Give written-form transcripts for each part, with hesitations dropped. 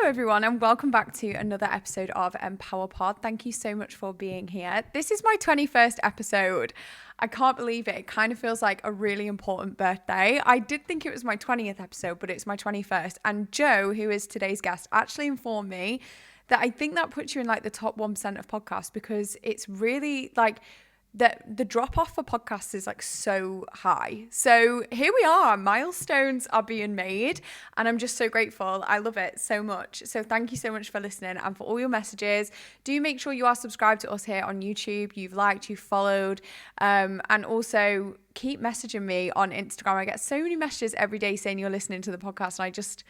Hello everyone and welcome back to another episode of empowerPOD. Thank you so much for being here. This is my 21st episode. I can't believe it. It kind of feels like a really important birthday. I did think it was my 20th episode, but it's my 21st. And Joe, who is today's guest, actually informed me that I think that puts you in like the top 1% of podcasts because it's really like the drop off for podcasts is like so high. So here we are, milestones are being made and I'm just so grateful. I love it so much. So thank you so much for listening and for all your messages. Do make sure you are subscribed to us here on YouTube. You've liked, you've followed, and also keep messaging me on Instagram. I get so many messages every day saying you're listening to the podcast and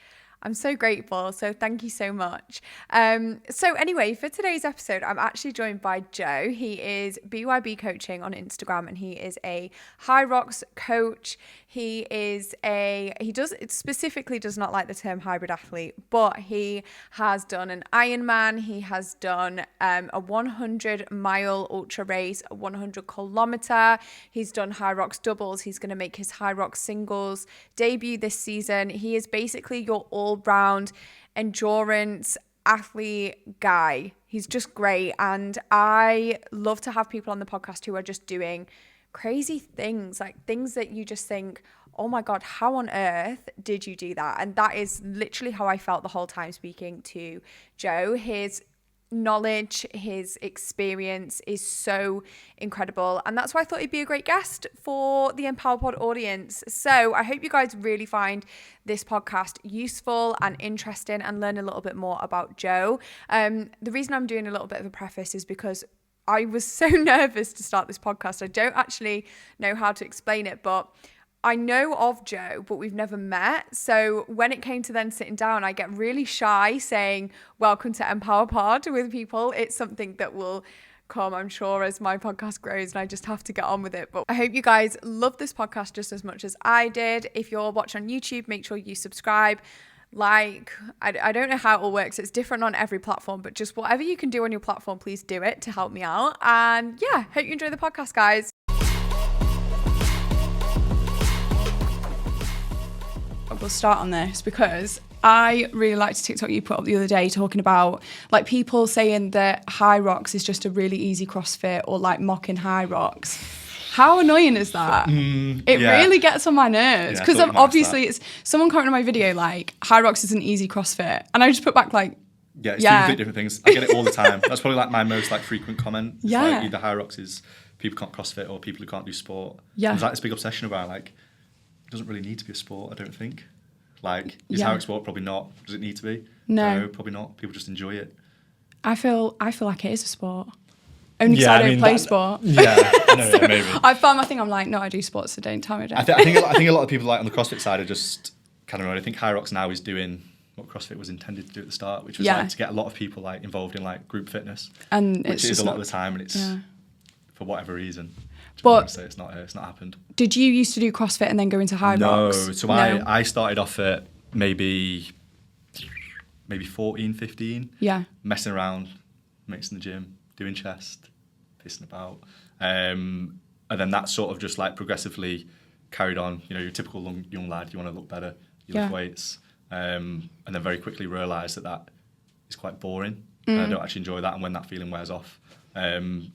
I'm so grateful. So thank you so much. So anyway, for today's episode, I'm actually joined by Joe. He is BYB coaching on Instagram and he is a Hyrox coach. He specifically does not like the term hybrid athlete, but he has done an Ironman. He has done a 100-mile ultra race, a 100-kilometer. He's done Hyrox doubles. He's going to make his Hyrox singles debut this season. He is basically your all-round endurance athlete guy. He's just great. And I love to have people on the podcast who are just doing crazy things, like things that you just think, oh my God, how on earth did you do that? And that is literally how I felt the whole time speaking to Joe. His knowledge, his experience is so incredible. And that's why I thought he'd be a great guest for the empowerPOD audience. So I hope you guys really find this podcast useful and interesting and learn a little bit more about Joe. The reason I'm doing a little bit of a preface is because I was so nervous to start this podcast. I don't actually know how to explain it, but I know of Joe, but we've never met. So when it came to then sitting down, I get really shy saying, welcome to empowerPOD with people. It's something that will come, I'm sure, as my podcast grows and I just have to get on with it. But I hope you guys love this podcast just as much as I did. If you're watching on YouTube, make sure you subscribe. I don't know how it all works. It's different on every platform, but just whatever you can do on your platform, please do it to help me out. And yeah, hope you enjoy the podcast, guys. We'll start on this because I really liked a TikTok you put up the other day talking about like people saying that Hyrox is just a really easy CrossFit or like mocking Hyrox. How annoying is that? It really gets on my nerves because obviously it's someone commented on my video like Hyrox is an easy CrossFit and I just put back like two completely different things. I get it all the time. That's probably like my most like frequent comment. It's like either Hyrox is people can't CrossFit or people who can't do sport. There's like this big obsession about like it doesn't really need to be a sport, I don't think. Like, is Hyrox sport? Probably not. Does it need to be? No, probably not. People just enjoy it. I feel like it is a sport. Only because I don't play sport. Yeah, I know, so maybe. I found my thing, I'm like, no, I do sports, so don't tell me. I think a lot of people like on the CrossFit side are just kind of annoyed. I think Hyrox now is doing what CrossFit was intended to do at the start, which was like to get a lot of people like involved in like group fitness, and which is a lot of the time, and it's for whatever reason. But it's not happened. Did you used to do CrossFit and then go into Hyrox? No, so I started off at maybe 14, 15. Yeah. Messing around, mates in the gym, doing chest, pissing about. And then that sort of just like progressively carried on. You know, you're a typical young lad, you want to look better, you lift weights. And then very quickly realised that is quite boring. And I don't actually enjoy that. And when that feeling wears off,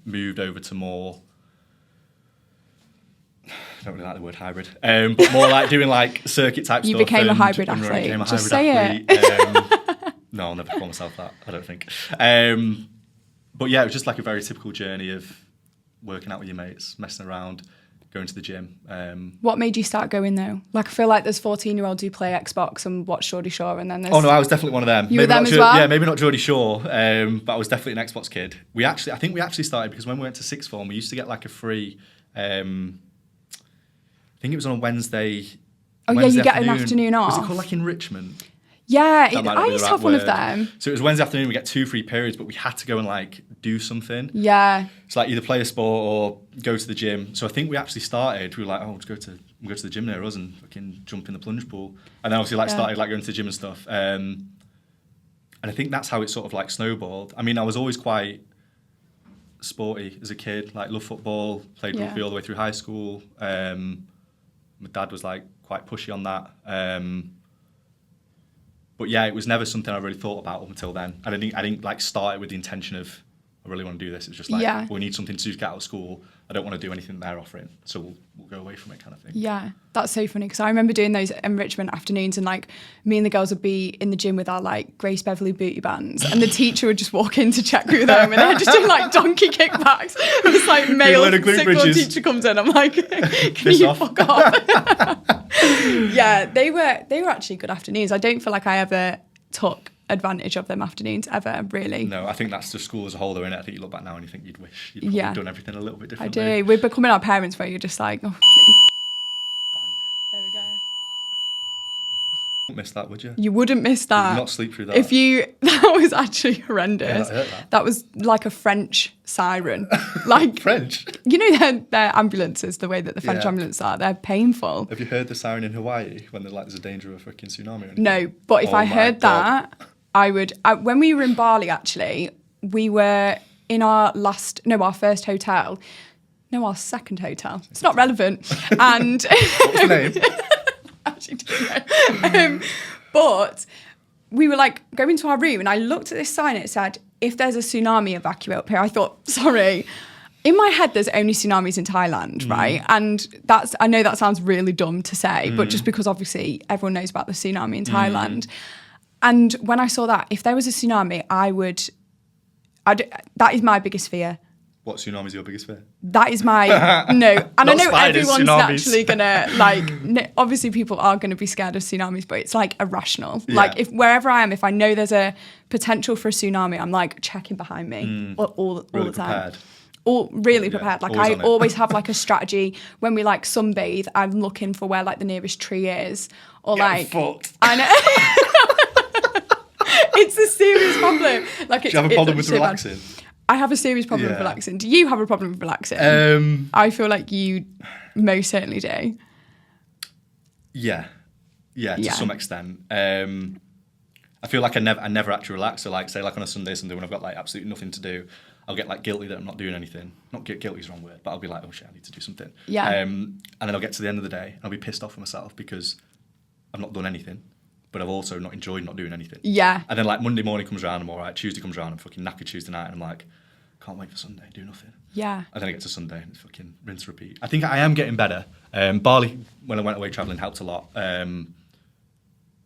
moved over to more... I don't really like the word hybrid, but more like doing like circuit type stuff. You became a hybrid athlete. Just say it. No, I'll never call myself that, I don't think. But yeah, it was just like a very typical journey of working out with your mates, messing around, going to the gym. What made you start going though? Like I feel like there's 14-year-olds who play Xbox and watch Geordie Shore and then there's... Oh no, I was definitely one of them. You were them as well? Yeah, maybe not Geordie Shore, but I was definitely an Xbox kid. I think we actually started because when we went to sixth form, we used to get like a free... I think it was on a Wednesday. Oh yeah, you get an afternoon off. Was it called like enrichment? Yeah, I used to have one of them. So it was Wednesday afternoon, we get 2 free periods, but we had to go and like do something. Yeah. So like either play a sport or go to the gym. So I think we actually started, we were like, oh, we'll go to the gym near us and fucking jump in the plunge pool. And then obviously started like going to the gym and stuff. And I think that's how it sort of like snowballed. I mean, I was always quite sporty as a kid, like loved football, played rugby all the way through high school. My dad was like quite pushy on that. But yeah, it was never something I really thought about up until then. I didn't like start it with the intention of, I really want to do this. It was just like, Yeah. we need something to get out of school. I don't want to do anything they're offering, so we'll go away from it, kind of thing. Yeah, that's so funny because I remember doing those enrichment afternoons and like me and the girls would be in the gym with our like Grace Beverley booty bands and the teacher would just walk in to check who they were and they're just doing like donkey kickbacks. It's like male sick teacher comes in. I'm like, can you fuck off? Yeah, they were actually good afternoons. I don't feel like I ever took advantage of them afternoons ever, really. No, I think that's the school as a whole, though, innit? I think you look back now and you think you'd wish you'd probably done everything a little bit differently. I do. We're becoming our parents where you're just like, oh, Bang. there we go. You wouldn't miss that, would you? You wouldn't miss that. You'd not sleep through that. That was actually horrendous. Yeah, I heard that. That was like a French siren. Like French? You know their ambulances, the way that the French ambulances are, they're painful. Have you heard the siren in Hawaii when there's a danger of a fucking tsunami or anything? No, but if I heard God. that, I would. When we were in Bali, actually, we were in our first hotel. No, our second hotel. It's not relevant. And what's the name? Actually don't know. But we were like going to our room and I looked at this sign and it said, if there's a tsunami, evacuate up here. I thought, sorry. In my head, there's only tsunamis in Thailand, right? And I know that sounds really dumb to say, but just because obviously everyone knows about the tsunami in Thailand. And when I saw that, if there was a tsunami, that is my biggest fear. What tsunami is your biggest fear? That is my, no. And I know spiders, everyone's tsunamis. naturally going to, obviously people are going to be scared of tsunamis, but it's like irrational. Yeah. Like wherever I am, if I know there's a potential for a tsunami, I'm like checking behind me all Really the time. prepared. Really prepared. Like always I on it. always have like a strategy when we like sunbathe, I'm looking for where like the nearest tree is or like, fucked. I know. It's a serious problem. Like, Do you have a problem with so bad. relaxing? I have a serious problem with Yeah. relaxing. Do you have a problem with relaxing? I feel like you most certainly do. Yeah, to some extent. I feel like I never actually relax. So like, say like on a Sunday when I've got like absolutely nothing to do, I'll get like guilty that I'm not doing anything. Not guilty is the wrong word, but I'll be like, oh shit, I need to do something. Yeah. And then I'll get to the end of the day and I'll be pissed off with myself because I've not done anything, but I've also not enjoyed not doing anything. Yeah. And then like Monday morning comes around, I'm all right. Tuesday comes around, I'm fucking knackered Tuesday night, and I'm like, can't wait for Sunday, do nothing. Yeah. And then I get to Sunday and it's fucking rinse repeat. I think I am getting better. Bali, when I went away travelling, helped a lot.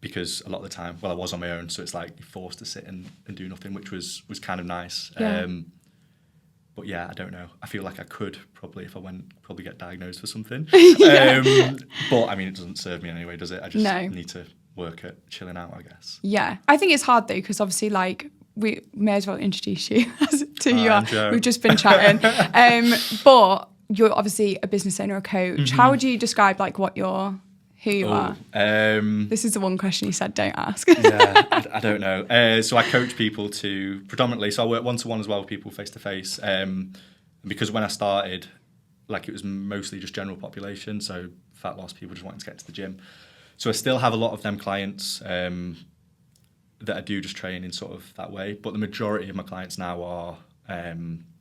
Because a lot of the time, I was on my own, so it's like you're forced to sit and do nothing, which was kind of nice. Yeah. But yeah, I don't know. I feel like I could probably, if I went, get diagnosed for something. Yeah. But I mean, it doesn't serve me anyway, does it? I just need to work at chilling out, I guess. Yeah. I think it's hard though, because obviously like we may as well introduce you to who you are. Joe. We've just been chatting. But you're obviously a business owner, a coach. Mm-hmm. How would you describe like who you are? This is the one question you said don't ask. Yeah, I don't know. So I coach people to predominantly, so I work one-to-one as well with people face-to-face. Because when I started, like it was mostly just general population, so fat loss, people just wanting to get to the gym. So I still have a lot of them clients that I do just train in sort of that way. But the majority of my clients now are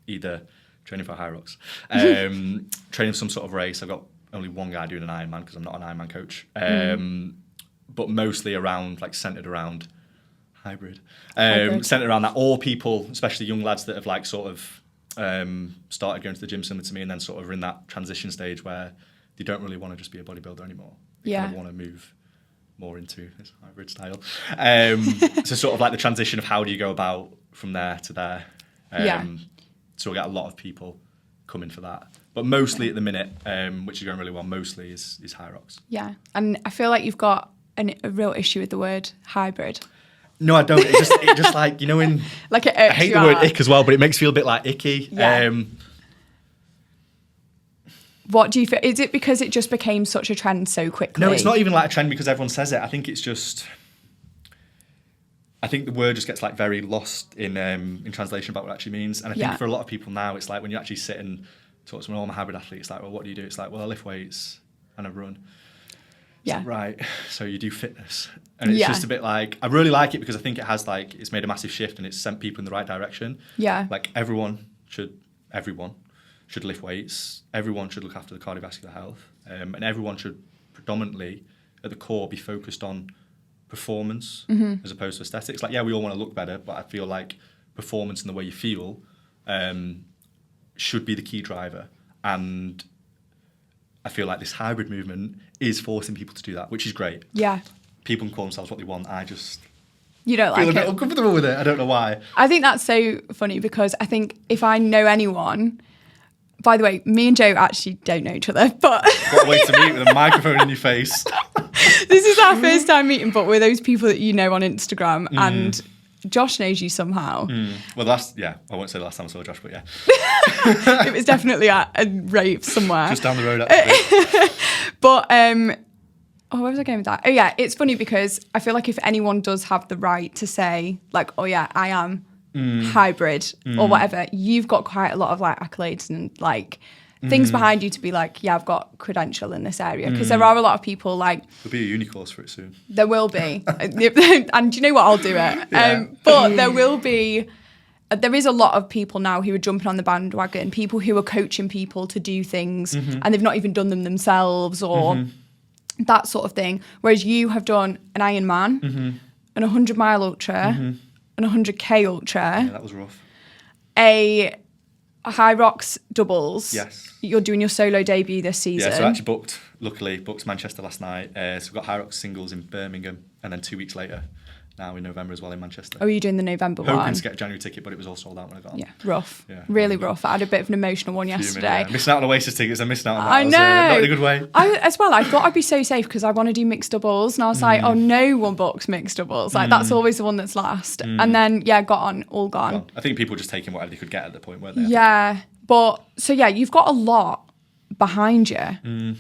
either training for Hyrox, training for some sort of race. I've got only one guy doing an Ironman because I'm not an Ironman coach. But mostly around, like centered around hybrid. Centered around that, or people, especially young lads that have like sort of started going to the gym similar to me and then sort of are in that transition stage where they don't really want to just be a bodybuilder anymore. They kind of want to move more into this hybrid style. So sort of like the transition of how do you go about from there to there. So I get a lot of people coming for that. But mostly at the minute, which is going really well, mostly is Hyrox. Yeah. And I feel like you've got a real issue with the word hybrid. No, I don't. It just like, you know, in like it I hate the word ick as well, but it makes me feel a bit like icky. Yeah. What do you feel? Is it because it just became such a trend so quickly? No, it's not even like a trend because everyone says it. I think it's just, I think the word just gets like very lost in translation about what it actually means. And I think for a lot of people now, it's like when you actually sit and talk to someone, I'm a hybrid athlete, it's like, well, what do you do? It's like, well, I lift weights and I run. Yeah. Like, right. So you do fitness. And it's just a bit like, I really like it because I think it has like, it's made a massive shift and it's sent people in the right direction. Yeah. Like everyone should lift weights. Everyone should look after the cardiovascular health. And everyone should predominantly at the core be focused on performance as opposed to aesthetics. Like, yeah, we all want to look better, but I feel like performance and the way you feel should be the key driver. And I feel like this hybrid movement is forcing people to do that, which is great. Yeah. People can call themselves what they want. I just you don't feel like a bit it. uncomfortable with it. I don't know why. I think that's so funny because I think if I know anyone, by the way, me and Joe actually don't know each other, but What a way to meet with a microphone in your face. this is our first time meeting, but we're those people that you know on Instagram and Josh knows you somehow. Well, I won't say the last time I saw Josh, but yeah. It was definitely at a rave somewhere. Just down the road, actually. But, where was I going with that? Oh, yeah, it's funny because I feel like if anyone does have the right to say, like, oh, yeah, I am hybrid or whatever, you've got quite a lot of, like, accolades and, like, things behind you to be like, yeah, I've got credential in this area. Because there are a lot of people, like... There'll be a uni course for it soon. There will be. And do you know what? I'll do it. Yeah. But there will be... There is a lot of people now who are jumping on the bandwagon, people who are coaching people to do things and they've not even done them themselves or that sort of thing. Whereas you have done an Ironman, an 100-mile ultra, an 100k ultra. Yeah, that was rough. A Hyrox doubles. Yes. You're doing your solo debut this season. Yeah, so I actually booked Manchester last night. So we've got Hyrox singles in Birmingham and then 2 weeks later, now in November as well in Manchester. Oh, are you doing the November Hoping one? to get a January ticket, but it was all sold out when I got on. Yeah, rough. Yeah, really rough. I had a bit of an emotional one yesterday. Yeah. Missing out on Oasis tickets, I'm missing out on that. I know. Not in a good way. I thought I'd be so safe because I want to do mixed doubles. And I was like, oh, no one books mixed doubles. Like, that's always the one that's last. And then, all gone. Well, I think people were just taking whatever they could get at the point, weren't they? Yeah. But, so yeah, you've got a lot behind you.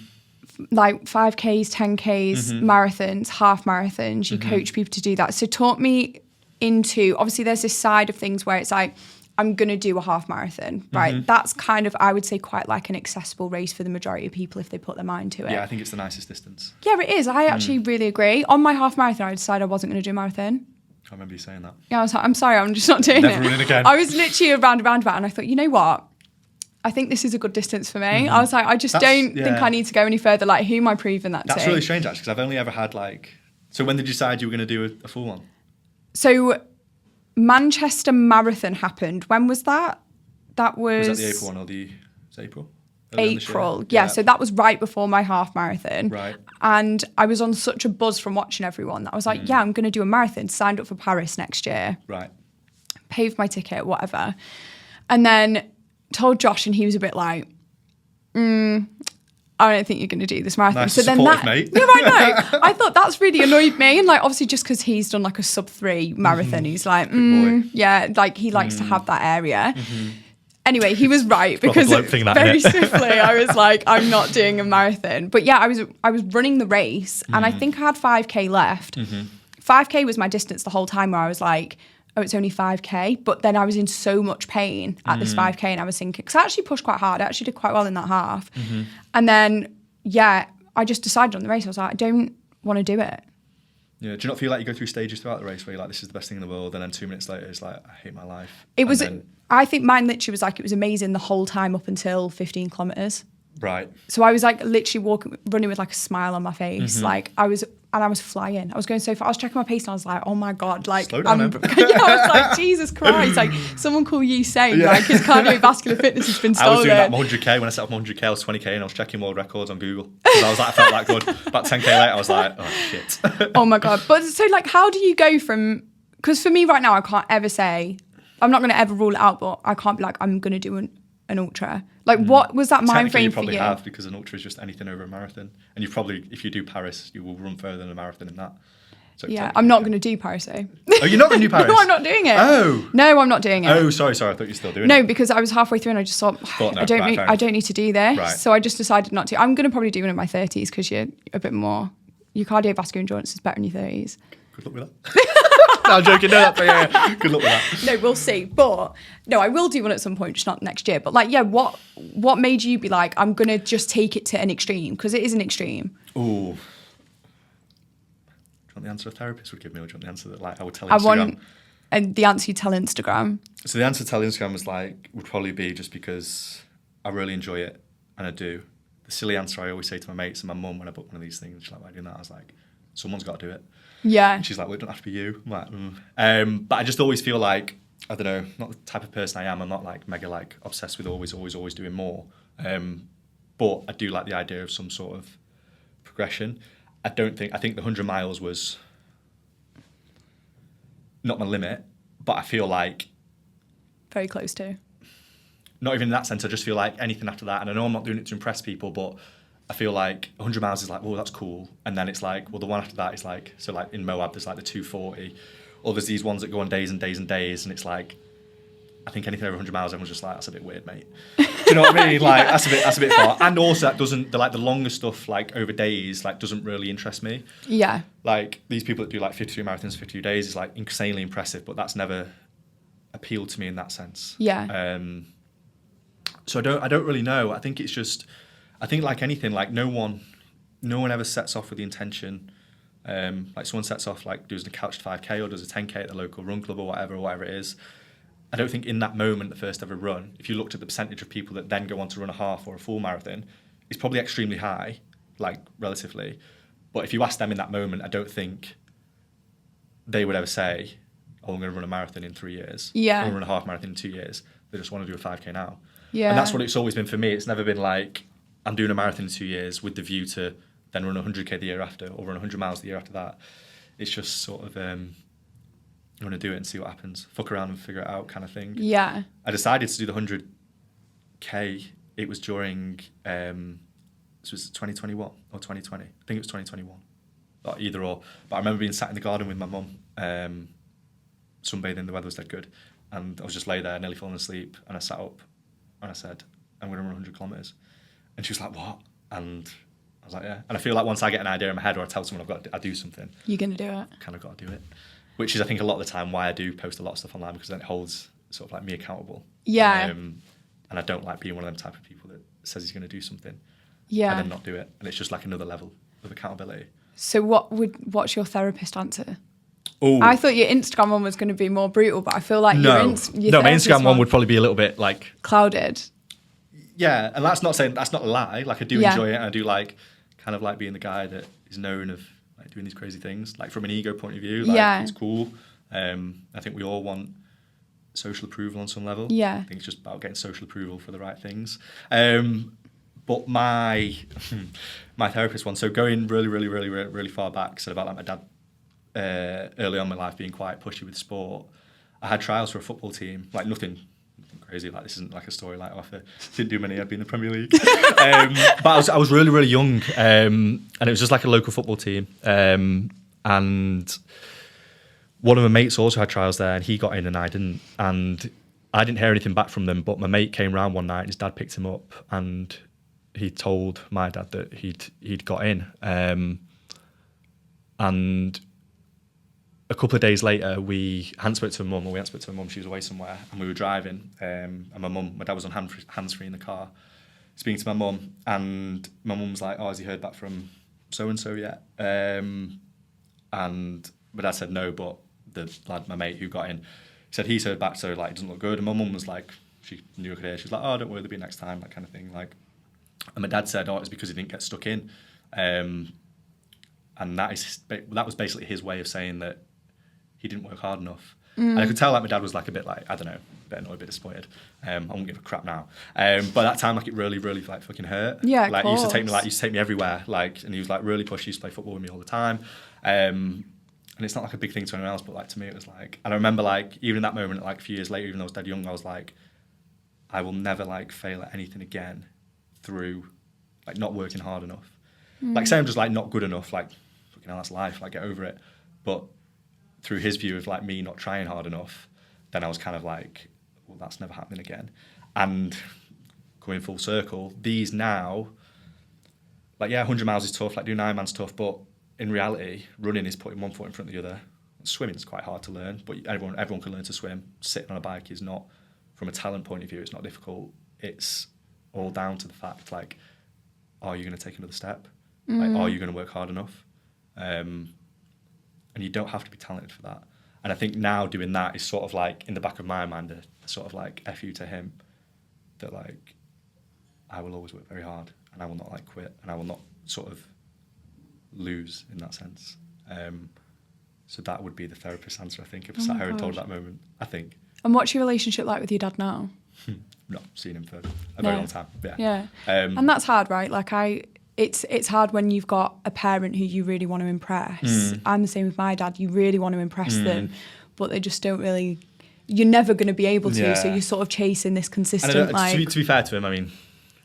Like 5Ks, 10Ks, marathons, half marathons. You coach people to do that. So talk me into, obviously there's this side of things where it's like, I'm going to do a half marathon, right? That's kind of, I would say, quite like an accessible race for the majority of people if they put their mind to it. Yeah, I think it's the nicest distance. Yeah, it is. I actually really agree. On my half marathon, I decided I wasn't going to do a marathon. I remember you saying that. Yeah, I was like, I'm sorry, I'm just not doing Never it. running again. I was literally around a roundabout and I thought, you know what? I think this is a good distance for me. I was like, I just don't think I need to go any further. Like, who am I proving that to? That's really strange, actually, because I've only ever had So when did you decide you were going to do a full one? So Manchester Marathon happened. When was that? That was... Was that the April one or the... Was it April? April. Yeah, so that was right before my half marathon. Right. And I was on such a buzz from watching everyone that I was like, yeah, I'm going to do a marathon. Signed up for Paris next year. Right. Paid for my ticket, whatever. And then told Josh and he was a bit like, I don't think you're going to do this marathon. Nice so then mate. Yeah, I know. I thought that's really annoyed me. And like, obviously just because he's done like a sub-3 marathon, he's like, yeah, like he likes to have that area. Anyway, he was right because very swiftly I was like, I'm not doing a marathon. But yeah, I was running the race and I think I had 5K left. 5K was my distance the whole time where I was like, oh, it's only 5K. But then I was in so much pain at this 5K and I was thinking, because I actually pushed quite hard. I actually did quite well in that half. And then, yeah, I just decided on the race. I was like, I don't want to do it. Yeah. Do you not feel like you go through stages throughout the race where you're like, this is the best thing in the world, and then 2 minutes later it's like, I hate my life? I think mine literally was like, it was amazing the whole time up until 15 kilometres. Right. So I was like literally running with like a smile on my face. Like I was flying. I was going so far. I was checking my pace and I was like, oh my God, like, slow down, I was like, Jesus Christ, like someone call Usain, like his cardiovascular fitness has been stolen. I was doing that 100k. When I set up 100k, I was 20k and I was checking world records on Google. Because I was like, I felt that good. About 10k later, I was like, oh shit. Oh my God. But so like, how do you go from, because for me right now, I can't ever say, I'm not going to ever rule it out, but I can't be like, I'm going to do an ultra. Like, what was that mind frame for you? You probably have, because an ultra is just anything over a marathon. And you probably, if you do Paris, you will run further than a marathon in that. So yeah, I'm not going to do Paris, though. Oh, you're not going to do Paris? No, I'm not doing it. Oh. No, I'm not doing it. Oh, sorry. I thought you were still doing it. No, because I was halfway through and I just thought, I don't need to do this. Right. So I just decided not to. I'm going to probably do it in my 30s because you're a bit more, your cardiovascular endurance is better in your 30s. Good luck with that. No, I'm joking. No, yeah. Good luck with that. No, we'll see. But no, I will do one at some point, just not next year. But like, yeah, what made you be like, I'm going to just take it to an extreme? Because it is an extreme. Ooh. Do you want the answer a therapist would give me, or do you want the answer that like I would tell Instagram? And the answer you tell Instagram. So the answer to tell Instagram would probably be just because I really enjoy it, and I do. The silly answer I always say to my mates and my mum when I book one of these things, she's like, why are you doing that? I was like, someone's got to do it. Yeah. And she's like, well, it don't have to be you. I'm like, but I just always feel like, I don't know, not the type of person I am. I'm not like mega like obsessed with always doing more. But I do like the idea of some sort of progression. I think the 100 miles was not my limit, but I feel like Very close to. not even in that sense. I just feel like anything after that, and I know I'm not doing it to impress people, but I feel like 100 miles is like, oh, that's cool. And then it's like, well, the one after that is like, so like in Moab, there's like the 240, or there's these ones that go on days and days and days, and it's like, I think anything over 100 miles, everyone's just like, that's a bit weird, mate. Do you know what I mean? Like, that's a bit far. And also, that doesn't, the longer stuff, like over days, like doesn't really interest me. Yeah. Like these people that do like 53 marathons, 52 days is like insanely impressive, but that's never appealed to me in that sense. Yeah. So I don't really know. I think it's just, I think like anything, like no one ever sets off with the intention. Like someone sets off like does a couched 5K or does a 10K at the local run club or whatever it is. I don't think in that moment, the first ever run, if you looked at the percentage of people that then go on to run a half or a full marathon, it's probably extremely high, like relatively. But if you ask them in that moment, I don't think they would ever say, oh, I'm going to run a marathon in 3 years. Yeah. I'm going to run a half marathon in 2 years. They just want to do a 5K now. Yeah. And that's what it's always been for me. It's never been like, I'm doing a marathon in 2 years with the view to then run 100K the year after or run 100 miles the year after that. It's just sort of, I'm going to do it and see what happens. Fuck around and figure it out kind of thing. Yeah. I decided to do the 100K. It was during, this was 2021 or 2020. I think it was 2021. Or either or. But I remember being sat in the garden with my mum, sunbathing, the weather was dead good. And I was just lay there, nearly falling asleep. And I sat up and I said, I'm going to run 100 kilometres. And she was like, what? And I was like, yeah. And I feel like once I get an idea in my head or I tell someone I do something. You're going to do it. Kind of got to do it. Which is, I think, a lot of the time why I do post a lot of stuff online, because then it holds sort of like me accountable. Yeah. And I don't like being one of them type of people that says he's going to do something Yeah. and then not do it. And it's just like another level of accountability. So what's your therapist answer? Oh, I thought your Instagram one was going to be more brutal, but I feel like your my Instagram one would probably be a little bit like clouded. Yeah, and that's not a lie. Like I do Yeah. enjoy it, and I do like kind of like being the guy that is known of like doing these crazy things. Like from an ego point of view, like Yeah. it's cool. I think we all want social approval on some level. Yeah. I think it's just about getting social approval for the right things. But my therapist one, so going really far back, said about like my dad early on in my life being quite pushy with sport. I had trials for a football team, like nothing crazy, like this isn't like a story like offer. Didn't do many, I'd be in the Premier League. But I was really young, and it was just like a local football team. And one of my mates also had trials there, and he got in and I didn't. And I didn't hear anything back from them, but my mate came round one night, his dad picked him up, and he told my dad that he'd got in. And a couple of days later, we hadn't spoke to my mum, she was away somewhere, and we were driving, and my dad was on hands-free in the car, speaking to my mum, and my mum was like, oh, has he heard back from so-and-so yet? And my dad said no, but the lad, my mate who got in, said he's heard back, so like it doesn't look good. And my mum was like, she knew I could hear, she was like, oh, don't worry, there'll be next time, that kind of thing. Like, and my dad said, oh, it's because he didn't get stuck in. And that was basically his way of saying that he didn't work hard enough. And I could tell like my dad was like a bit like, I don't know, a bit annoyed, a bit disappointed. I won't give a crap now. But that time, like it really like fucking hurt. Yeah, like he used to take me everywhere, like, and he was like really pushy, he used to play football with me all the time. And it's not like a big thing to anyone else, but like to me it was like, and I remember like even in that moment, like a few years later, even though I was dead young, I was like, I will never like fail at anything again through like not working hard enough. Like say I'm just like not good enough, like fucking hell, that's life, like get over it. But through his view of like me not trying hard enough, then I was kind of like, well, that's never happening again. And going full circle, these now, like yeah, 100 miles is tough, like doing Ironman's tough, but in reality, running is putting one foot in front of the other. Swimming is quite hard to learn, but everyone can learn to swim. Sitting on a bike is not, from a talent point of view, it's not difficult. It's all down to the fact, like, are you going to take another step? Like, are you going to work hard enough? And you don't have to be talented for that. And I think now doing that is sort of like in the back of my mind a sort of like F you to him, that like I will always work very hard and I will not like quit and I will not sort of lose in that sense. So that would be the therapist answer, I think, if I sat here and told that moment, I think. And what's your relationship like with your dad now? Not seen him for a very long time. Yeah. And that's hard, right? Like it's hard when you've got a parent who you really want to impress. I'm the same with my dad. You really want to impress them, but they just don't really. You're never going to be able to. So you're sort of chasing this consistent. To be fair to him, I mean,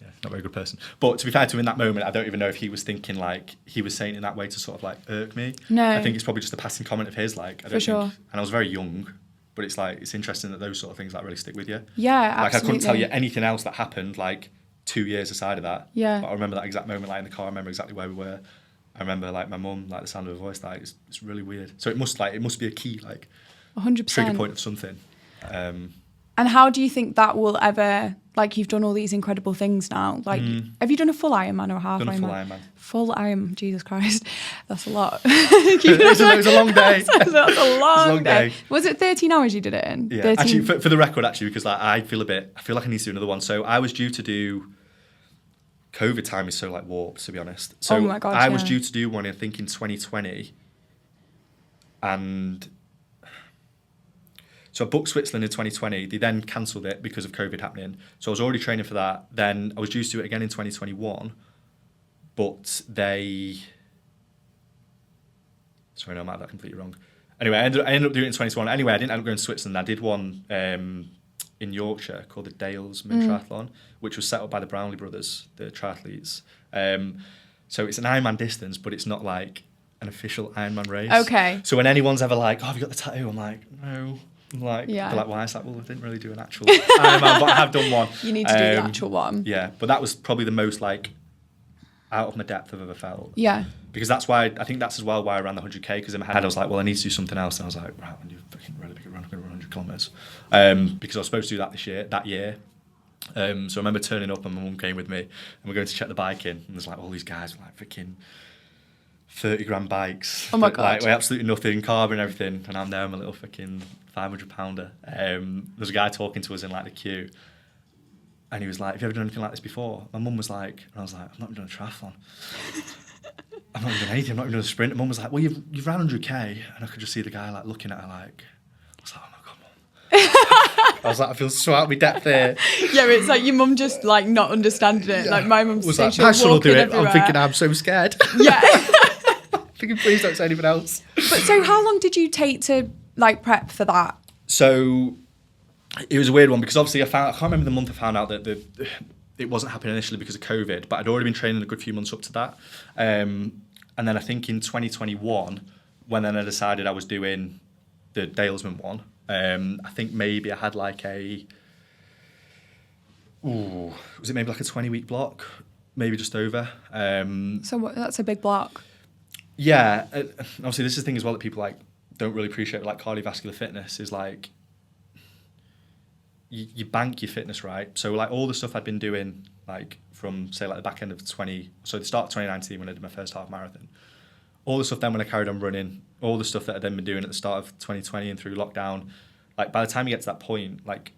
not a very good person. But to be fair to him in that moment, I don't even know if he was thinking like he was saying it in that way to sort of like irk me. No. I think it's probably just a passing comment of his. Like I don't think, and I was very young. But it's like, it's interesting that those sort of things like really stick with you. Yeah, like absolutely. I couldn't tell you anything else that happened like 2 years aside of that. Yeah. But I remember that exact moment like in the car. I remember exactly where we were. I remember like my mum, like the sound of her voice, like it's really weird. So it must be a key like 100%. trigger point of something. And how do you think that will ever, like you've done all these incredible things now, like have you done a full Ironman or a half Ironman? Done a full Ironman. Full Ironman, Jesus Christ, that's a lot. It was a long day. That's a long day. Was it 13 hours you did it in? Yeah, 13? Actually for the record because like I feel like I need to do another one. So I was due to do, COVID time is so like warped to be honest. So oh my God, I was due to do one I think in 2020 and so I booked Switzerland in 2020. They then cancelled it because of COVID happening. So I was already training for that. Then I was due to do it again in 2021. But they... Sorry, no, I might have that completely wrong. Anyway, I ended up doing it in 2021. Anyway, I didn't end up going to Switzerland. I did one in Yorkshire called the Dalesman Triathlon, which was set up by the Brownlee brothers, the triathletes. So it's an Ironman distance, but it's not like an official Ironman race. Okay. So when anyone's ever like, oh, have you got the tattoo? I'm like, no. Like, yeah. They're like, why? It's like, well, I didn't really do an actual Ironman, but I have done one. You need to do the actual one. Yeah, but that was probably the most like out of my depth I've ever felt. Yeah. Because that's why, I think that's as well why I ran the 100k, because in my head I was like, well, I need to do something else. And I was like, right, when you fucking really big run, I'm going to run 100 kilometres. Because I was supposed to do that year. So I remember turning up and my mum came with me and we're going to check the bike in. And there's like all these guys with like freaking 30 grand bikes. Oh my God. Like, weigh absolutely nothing, carb and everything. And I'm there, I'm a little fucking 500 pounder. There's a guy talking to us in like the queue. And he was like, have you ever done anything like this before? My mum was like, and I was like, I've not even done a triathlon. I've not even done anything, I've not even done a sprint. And mum was like, well, you've ran 100k. And I could just see the guy like looking at her like, I was like, oh my God, mum. I was like, I feel so out of my depth here. Yeah, it's like your mum just like not understanding it. Yeah. Like my mum's was saying like, she'll walk do it. Everywhere. I'm thinking I'm so scared. Yeah. Thinking, please don't say anything else. But so how long did you take to like prep for that? So it was a weird one because obviously I can't remember the month I found out that it wasn't happening initially because of COVID, but I'd already been training a good few months up to that. And then I think in 2021, when then I decided I was doing the Dalesman one, I think maybe I had like was it maybe like a 20-week block? Maybe just over. So that's a big block. Yeah. Obviously this is the thing as well that people like don't really appreciate, like cardiovascular fitness is like, you bank your fitness, right? So like all the stuff I'd been doing, like from say like the back end of the start of 2019 when I did my first half marathon, all the stuff then when I carried on running, all the stuff that I'd then been doing at the start of 2020 and through lockdown, like by the time you get to that point, like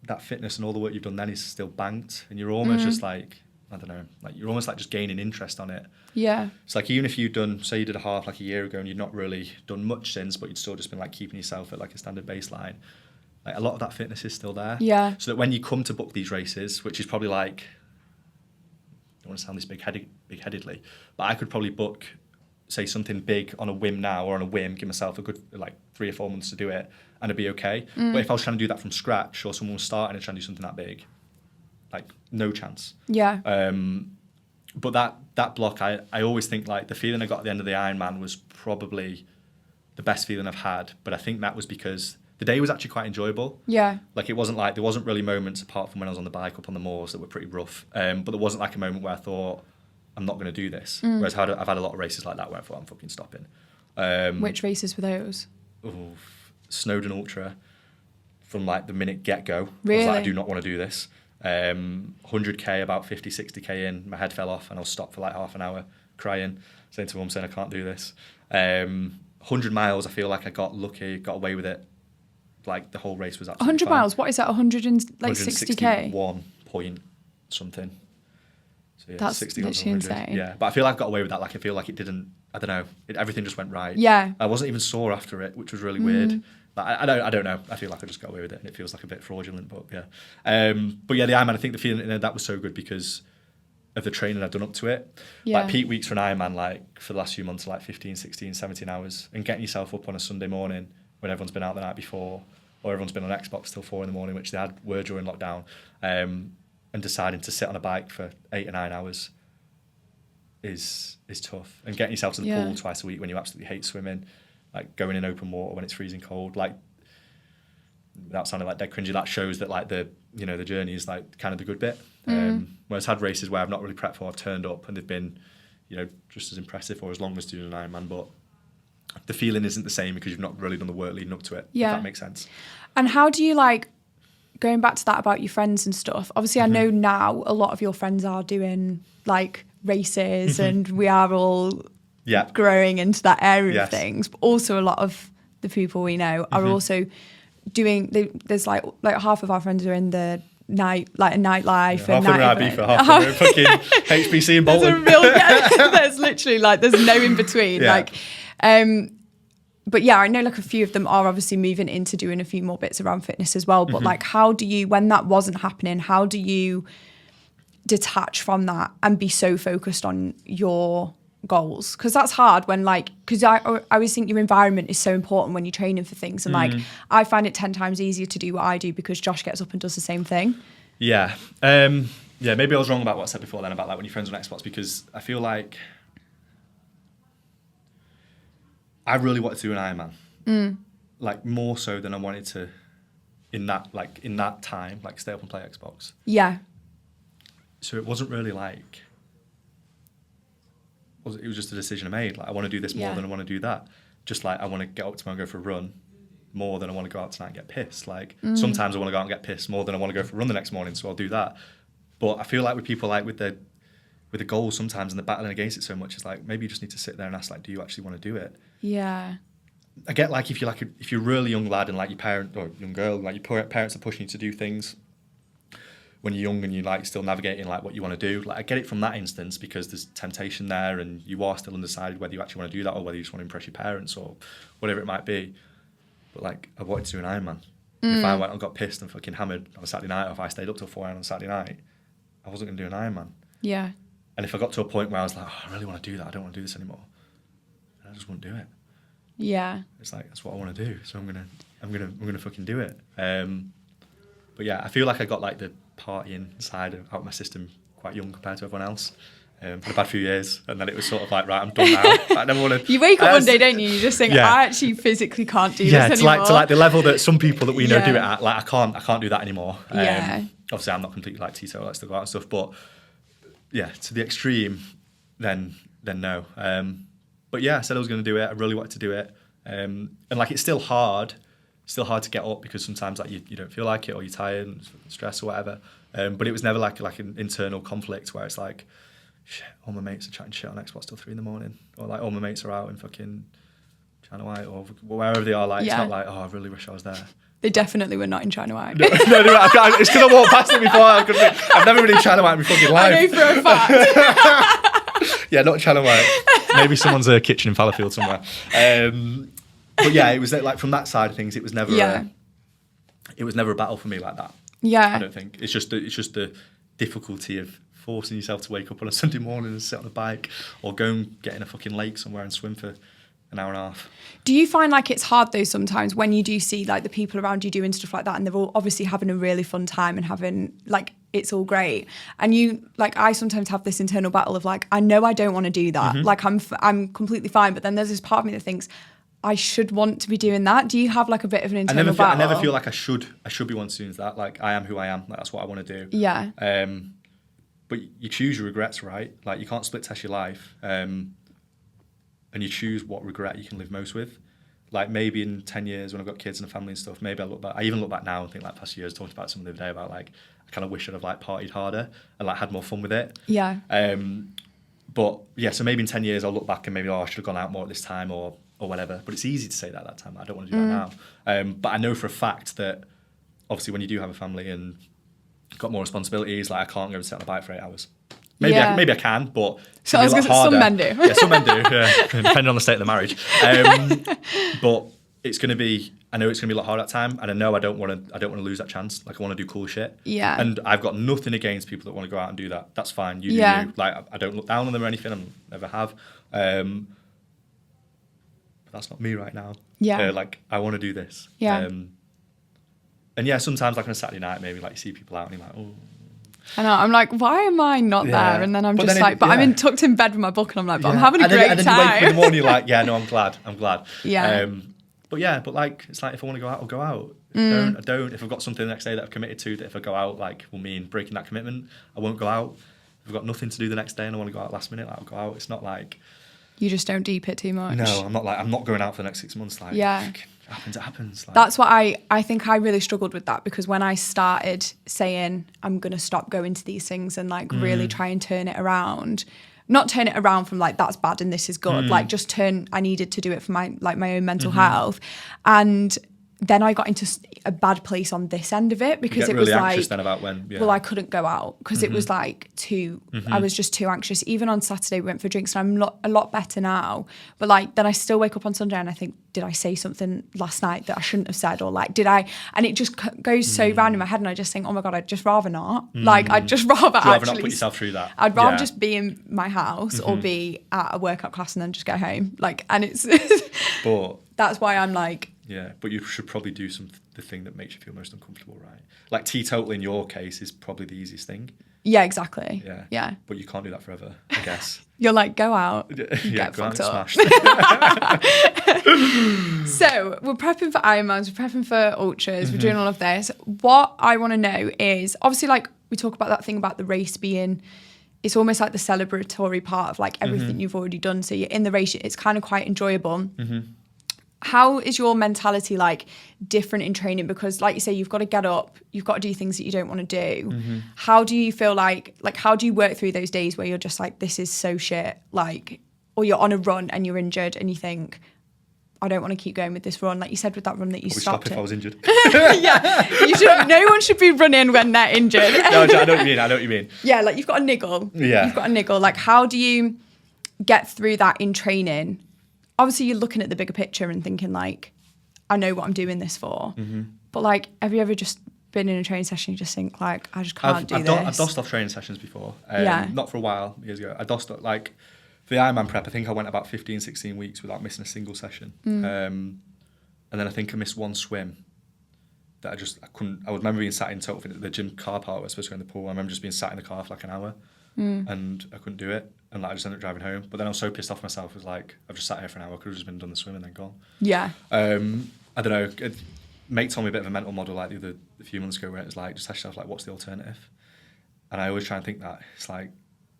that fitness and all the work you've done then is still banked, and you're almost just like, I don't know, like you're almost like just gaining interest on it. Yeah. It's like even if you'd done, say you did a half like a year ago and you'd not really done much since, but you'd still just been like keeping yourself at like a standard baseline, like a lot of that fitness is still there. Yeah. So that when you come to book these races, which is probably like, I don't want to sound this big-headedly, but I could probably book, say, something big on a whim now or on a whim, give myself a good like 3 or 4 months to do it and it'd be okay. But if I was trying to do that from scratch or someone was starting and trying to do something that big, like no chance. Yeah. But that block, I always think like the feeling I got at the end of the Ironman was probably the best feeling I've had. But I think that was because the day was actually quite enjoyable. Yeah. Like it wasn't like, there wasn't really moments apart from when I was on the bike up on the moors that were pretty rough. But there wasn't like a moment where I thought, I'm not going to do this. Whereas I've had a lot of races like that where I thought I'm fucking stopping. Which races were those? Snowdon Ultra from like the minute get-go. Really? I was like, I do not want to do this. 100k, about 50, 60k in, my head fell off and I was stopped for like half an hour crying, saying to mum, saying I can't do this. 100 miles, I feel like I got lucky, got away with it. Like the whole race was absolutely 100 fine. miles, what is that, 160k? 161 point something. So yeah, That's 60 literally insane. Yeah, but I feel like I got away with that. Like I feel like it didn't. I don't know. Everything just went right. Yeah. I wasn't even sore after it, which was really weird. Like, I don't know. I feel like I just got away with it, and it feels like a bit fraudulent. But yeah, but yeah, the Ironman. I think the feeling in that was so good because of the training I'd done up to it. Yeah. Like peak weeks for an Ironman, like for the last few months, like 15, 16, 17 hours, and getting yourself up on a Sunday morning when everyone's been out the night before, or everyone's been on Xbox till 4 a.m, which they were during lockdown, and deciding to sit on a bike for 8 or 9 hours is tough. And getting yourself to the pool twice a week when you absolutely hate swimming, like going in open water when it's freezing cold, like without sounding like dead cringy, that shows that like the journey is like kind of the good bit. Whereas I've had races where I've not really prepped for, I've turned up and they've been, just as impressive or as long as doing an Ironman, but the feeling isn't the same because you've not really done the work leading up to it. Yeah. If that makes sense. And how do you like, going back to that about your friends and stuff, obviously I know now a lot of your friends are doing like races and we are all growing into that area of things, but also a lot of the people we know are also doing, there's like half of our friends are in the nightlife and half of them are for half of them are fucking HBC and Bolton. There's literally like there's no in between. But yeah, I know like a few of them are obviously moving into doing a few more bits around fitness as well. But like, how do you, when that wasn't happening, how do you detach from that and be so focused on your goals? Because that's hard when because I always think your environment is so important when you're training for things. And like, I find it 10 times easier to do what I do because Josh gets up and does the same thing. Yeah. Maybe I was wrong about what I said before then about like when your friends on Xbox, because I feel like I really wanted to do an Ironman, like more so than I wanted to in that time, like stay up and play Xbox. Yeah. So it wasn't really like, it was just a decision I made. Like I want to do this more than I want to do that. Just like I want to get up tomorrow and go for a run more than I want to go out tonight and get pissed. Like sometimes I want to go out and get pissed more than I want to go for a run the next morning, so I'll do that. But I feel like with people like with the goals sometimes and the battling against it so much, it's like maybe you just need to sit there and ask like, do you actually want to do it? Yeah. I get like if you're a really young lad and like your parent or young girl, like your parents are pushing you to do things when you're young and you're like still navigating like what you want to do. Like I get it from that instance because there's temptation there and you are still undecided whether you actually want to do that or whether you just want to impress your parents or whatever it might be. But like I wanted to do an Ironman. If I went and got pissed and fucking hammered on a Saturday night, or if I stayed up till 4 a.m. on a Saturday night, I wasn't going to do an Ironman. Yeah. And if I got to a point where I was like, I really want to do that, I don't want to do this anymore, I just wouldn't do it. Yeah. It's like that's what I want to do, so I'm gonna fucking do it. But yeah, I feel like I got like the partying side out of my system quite young compared to everyone else. For the past few years, and then it was sort of like, right, I'm done now. I never want to. You wake up one day, don't you? You just think, I actually physically can't do this anymore. Yeah, to like the level that some people that we know do it at. Like I can't do that anymore. Obviously, I'm not completely like teetotal, like still go out and stuff, but yeah, to the extreme, then no. But yeah, I said I was going to do it. I really wanted to do it, and like it's still hard to get up because sometimes like you don't feel like it or you're tired and stressed or whatever. But it was never like an internal conflict where it's like, shit, all my mates are chatting shit on Xbox till 3 a.m, or like all my mates are out in fucking China White or wherever they are. Like it's not like, I really wish I was there. They definitely were not in China White. No, it's because I walked past it before. I've never been in China White in my fucking life. I know for a fact. Yeah, not China White. Maybe someone's kitchen in Fallowfield somewhere. But yeah, it was like from that side of things, it was never a battle for me like that. Yeah, I don't think it's just the difficulty of forcing yourself to wake up on a Sunday morning and sit on a bike or go and get in a fucking lake somewhere and swim for an hour and a half. Do you find like it's hard though sometimes when you do see like the people around you doing stuff like that and they're all obviously having a really fun time and having like it's all great, and you like I sometimes have this internal battle of like I know I don't want to do that, like I'm completely fine, but then there's this part of me that thinks I should want to be doing that. Do you have like a bit of an internal battle? I never feel like I should be wanting to do that. Like I am who I am. Like that's what I want to do. Yeah. But you choose your regrets, right? Like you can't split test your life. And you choose what regret you can live most with. Like maybe in 10 years when I've got kids and a family and stuff, maybe I even look back now and think like past years, talked about something the other day about like, I kind of wish I'd have like partied harder and like had more fun with it. Yeah. But yeah, so maybe in 10 years I'll look back and maybe, I should have gone out more at this time or whatever. But it's easy to say that at that time. I don't want to do that now. But I know for a fact that obviously when you do have a family and got more responsibilities, like I can't go and sit on a bike for 8 hours. Maybe Yeah. maybe I can, but So I was going to some men do. Yeah, some men do, yeah, depending on the state of the marriage. But it's going to be, I know it's going to be a lot harder at that time, and I know I don't want to lose that chance. Like, I want to do cool shit. Yeah. And I've got nothing against people that want to go out and do that. That's fine. You do Yeah. you. Like, I don't look down on them or anything. I never have. But that's not me right now. Yeah. Like, I want to do this. Yeah. And yeah, sometimes like on a Saturday night, maybe like you see people out and you're like, oh. I know. I'm like, why am I not Yeah. there? And then I'm But just then like, I'm tucked in bed with my book, and I'm like, but I'm having a and great then time. you wake up in the morning, you're like, yeah, no, I'm glad. Yeah. But like, it's like, if I want to go out, I'll go out. I don't. If I've got something the next day that I've committed to, that if I go out, like, will mean breaking that commitment, I won't go out. If I've got nothing to do the next day and I want to go out last minute, like, I'll go out. It's not like... You just don't deep it too much. No, I'm not going out for the next 6 months. Like, Yeah. it happens. Like, That's what I think I really struggled with that, because when I started saying I'm going to stop going to these things and like really try and turn it around, not turn it around from like that's bad and this is good, like just I needed to do it for my own mental health. And then I got into a bad place on this end of it, because you get it really was anxious like, then about when, yeah. well, I couldn't go out because it was like I was just too anxious. Even on Saturday we went for drinks, and I'm a lot better now. But like, then I still wake up on Sunday and I think, did I say something last night that I shouldn't have said? Or like, did I? And it just goes so round in my head, and I just think, oh my God, I'd just rather not. Like, I'd just rather not put yourself through that. I'd rather Yeah. just be in my house or be at a workout class and then just go home. Like, and it's, But... that's why I'm like, Yeah, but you should probably do the thing that makes you feel most uncomfortable, right? Like, teetotal in your case is probably the easiest thing. yeah, exactly. Yeah. Yeah. But you can't do that forever, I guess. You're like, go out, Yeah, get go out fucked and up. smash. So we're prepping for Ironmans, we're prepping for Ultras, we're doing all of this. What I want to know is, obviously, like, we talk about that thing about the race being, it's almost like the celebratory part of like everything you've already done. So you're in the race, it's kind of quite enjoyable. How is your mentality like different in training? Because like you say, you've got to get up, you've got to do things that you don't want to do. How do you feel like how do you work through those days where you're just like, this is so shit, like, or you're on a run and you're injured and you think, I don't want to keep going with this run, like you said with that run that you I would stopped stop if it. I was injured. Yeah, no one should be running when they're injured. No, I know what you mean. Yeah, like you've got a niggle. Yeah. You've got a niggle. Like, how do you get through that in training? Obviously, you're looking at the bigger picture and thinking, like, I know what I'm doing this for. But, like, have you ever just been in a training session and you just think, like, I just can't do this? I've dosed off training sessions before. Not for a while, years ago. I dosed off, like, for the Ironman prep, I think I went about 15, 16 weeks without missing a single session. And then I think I missed one swim that I couldn't. I remember being sat in the gym car park where I was supposed to go in the pool. I remember just being sat in the car for like an hour and I couldn't do it. And like, I just ended up driving home. But then I was so pissed off myself. I was like, I've just sat here for an hour. I could have just been done the swim and then gone. Yeah. I don't know. Mate told me a bit of a mental model like a few months ago where it was like, just ask yourself, like, what's the alternative? And I always try and think that. It's like...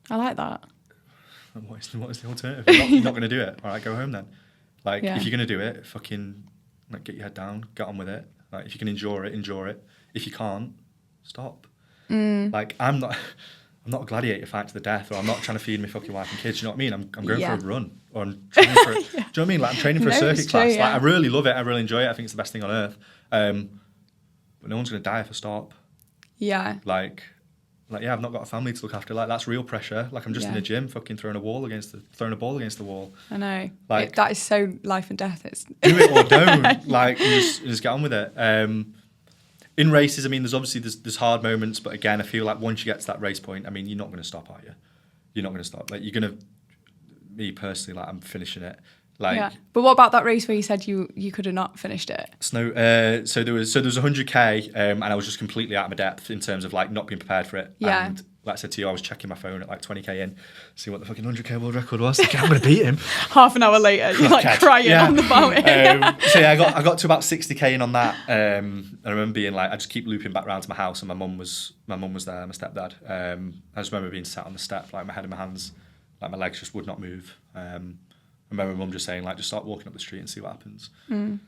I like that. What is the alternative? You're not going to do it. All right, go home then. Like, Yeah. if you're going to do it, fucking like, get your head down, get on with it. Like, if you can endure it. If you can't, stop. Like, I'm not a gladiator fight to the death, or I'm not trying to feed my fucking wife and kids. You know what I mean? I'm going for a run, or I'm training for. Do you know what I mean? Like, I'm training for a circuit class. Yeah. Like, I really love it. I really enjoy it. I think it's the best thing on earth. But no one's going to die if I stop. Yeah. Like, yeah, I've not got a family to look after. Like, that's real pressure. Like, I'm just in a gym, fucking throwing a ball against the wall. I know. Like, that is so life and death. It's do it or don't. Like, just get on with it. In races, I mean, there's hard moments, but again, I feel like once you get to that race point, I mean, you're not going to stop, are you? You're not going to stop. Like, you're going to. Me personally, like, I'm finishing it. Like, yeah. But what about that race where you said you could have not finished it? So there was 100k, and I was just completely out of my depth in terms of like not being prepared for it. Yeah. And like I said to you, I was checking my phone at like 20k in, see what the fucking 100k world record was. Like, I'm gonna beat him. Half an hour later, you're like crying on the mountain. So yeah, I got to about 60k in on that. And I remember being like, I just keep looping back round to my house, and my mum was there, my stepdad. I just remember being sat on the step, like my head in my hands, like my legs just would not move. I remember my mum just saying, like, just start walking up the street and see what happens.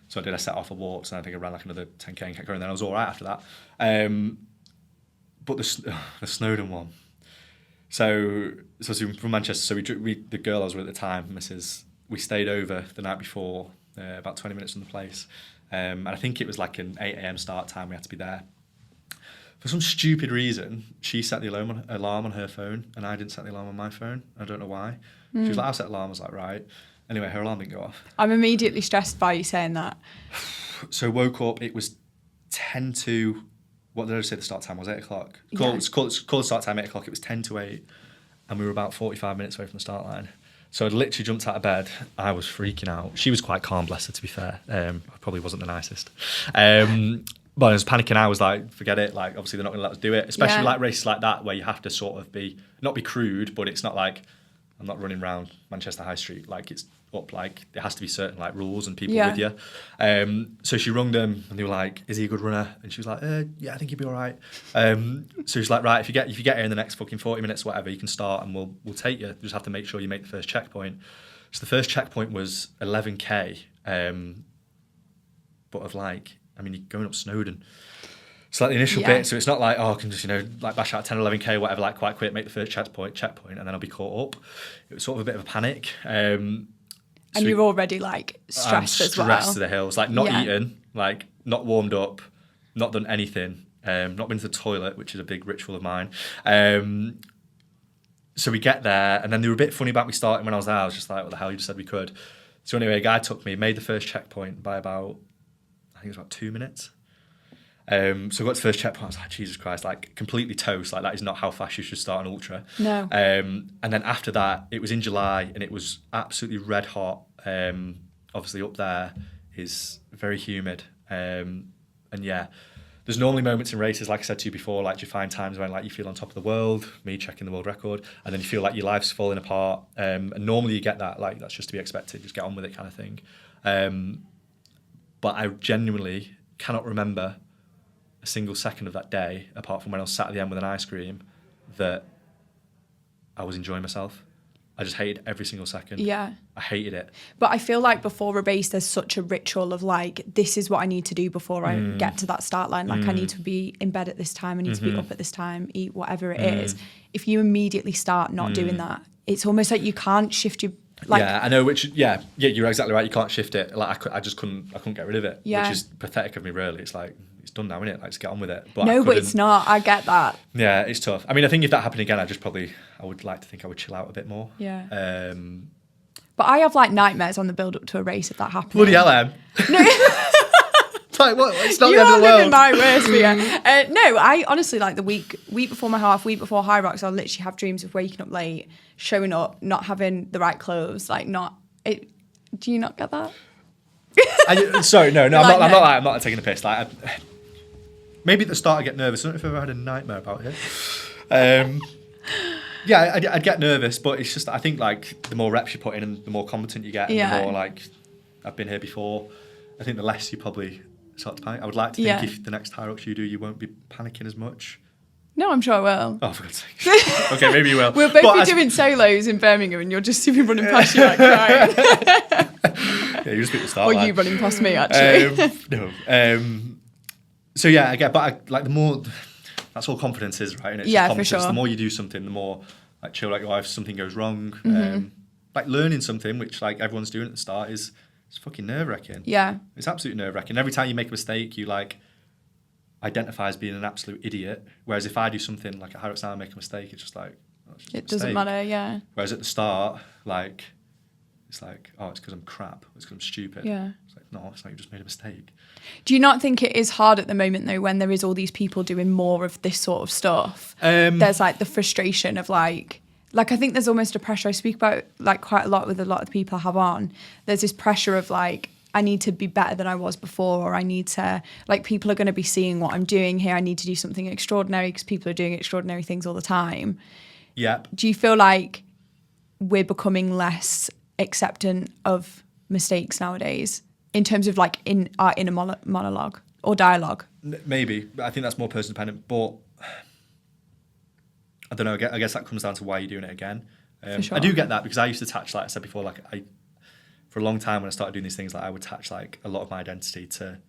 So I did. I set off a walk, and I think I ran like another 10k and kept going. And then I was all right after that. But the Snowdon one. So from Manchester. So we the girl I was with at the time, Mrs. We stayed over the night before, about 20 minutes from the place, and I think it was like an 8 a.m. start time. We had to be there. For some stupid reason, she set the alarm on her phone, and I didn't set the alarm on my phone. I don't know why. She was like, I'll set the alarm. I was like, right. Anyway, her alarm didn't go off. I'm immediately stressed by you saying that. So woke up, it was 10 to, what did I say the start time was? 8 o'clock. Yeah. Call the start time 8 o'clock. It was 10 to 8, and we were about 45 minutes away from the start line. So I'd literally jumped out of bed. I was freaking out. She was quite calm, bless her, to be fair. I probably wasn't the nicest. But I was panicking. I was like, forget it. Like, obviously, they're not going to let us do it. Especially like races like that where you have to sort of not be crude, but it's not like I'm not running around Manchester High Street. Like, it's up. Like, there has to be certain like rules and people with you. So she rung them and they were like, is he a good runner? And she was like, yeah, I think he'd be all right. So she's like, right, if you get here in the next fucking 40 minutes or whatever, you can start and we'll take you. You just have to make sure you make the first checkpoint. So the first checkpoint was 11k, but of like, I mean, you're going up Snowdon. So like the initial bit, so it's not like, I can just, like bash out 10, 11k, whatever, like quite quick, make the first checkpoint, and then I'll be caught up. It was sort of a bit of a panic. And you're already like stressed as well. Stressed to the hills, like not eaten, like not warmed up, not done anything, not been to the toilet, which is a big ritual of mine. So we get there, and then they were a bit funny about me starting when I was there. I was just like, what the hell, you just said we could. So anyway, a guy took me, made the first checkpoint by about, I think it was about 2 minutes. So I got to the first checkpoint, I was like, Jesus Christ, like completely toast, like that is not how fast you should start an ultra. No. And then after that, it was in July and it was absolutely red hot. Obviously up there is very humid. And yeah, there's normally moments in races, like I said to you before, like you find times when like you feel on top of the world, me checking the world record, and then you feel like your life's falling apart. And normally you get that, like that's just to be expected, just get on with it kind of thing. But I genuinely cannot remember a single second of that day, apart from when I was sat at the end with an ice cream, that I was enjoying myself. I just hated every single second. Yeah. I hated it. But I feel like before a race, there's such a ritual of like, this is what I need to do before I get to that start line. Like I need to be in bed at this time. I need to be up at this time, eat whatever it is. If you immediately start not doing that, it's almost like you can't shift your... Like, yeah, I know. Yeah, you're exactly right. You can't shift it. Like I just couldn't get rid of it, which is pathetic of me. Really, it's like it's done now, isn't it? Like just get on with it. But no, but it's not. I get that. Yeah, it's tough. I mean, I think if that happened again, I would like to think I would chill out a bit more. Yeah. But I have like nightmares on the build up to a race if that happens. Bloody hell, Em. No. Like what? It's not you the end are of the world. living my worst fear. No, I honestly like the week before my half, week before Hyrox, I'll literally have dreams of waking up late, showing up, not having the right clothes, like not. Do you not get that? Sorry, no, Like, I'm not taking a piss. Like, maybe at the start I get nervous. I don't know if I've ever had a nightmare about it. Yeah, I'd get nervous, but it's just I think like the more reps you put in and the more competent you get, and the more like I've been here before. I think the less you probably start to panic. I would like to think if the next Hyrox you do, you won't be panicking as much. No, I'm sure I will. Oh, for God's sake. Okay, maybe you will. We'll both be doing solos in Birmingham and you'll just see me running past you like crying. Yeah, you just be at the start line. You running past me, actually. No. So yeah, I get, but like the more, that's all confidence is, right? And it's just confidence. For sure. The more you do something, the more like chill, like if something goes wrong. Like learning something, which like everyone's doing at the start it's fucking nerve-wracking. Yeah. It's absolutely nerve-wracking. Every time you make a mistake, you like identify as being an absolute idiot. Whereas if I do something like a Hyrox now and make a mistake, it's just like, it doesn't matter, yeah. Whereas at the start, like, it's like, oh, it's because I'm crap. It's because I'm stupid. Yeah. It's like, no, it's like you just made a mistake. Do you not think it is hard at the moment, though, when there is all these people doing more of this sort of stuff? There's like the frustration of like I think there's almost a pressure I speak about like quite a lot with a lot of the people I have on. There's this pressure of like, I need to be better than I was before, or I need to, like, people are going to be seeing what I'm doing here. I need to do something extraordinary because people are doing extraordinary things all the time. Yep. Do you feel like we're becoming less acceptant of mistakes nowadays in terms of like in our inner monologue or dialogue? Maybe. I think that's more person dependent, but I don't know. I guess that comes down to why you're doing it again. Sure. I do get that because I used to attach, like I said before, like for a long time when I started doing these things, like I would attach like a lot of my identity to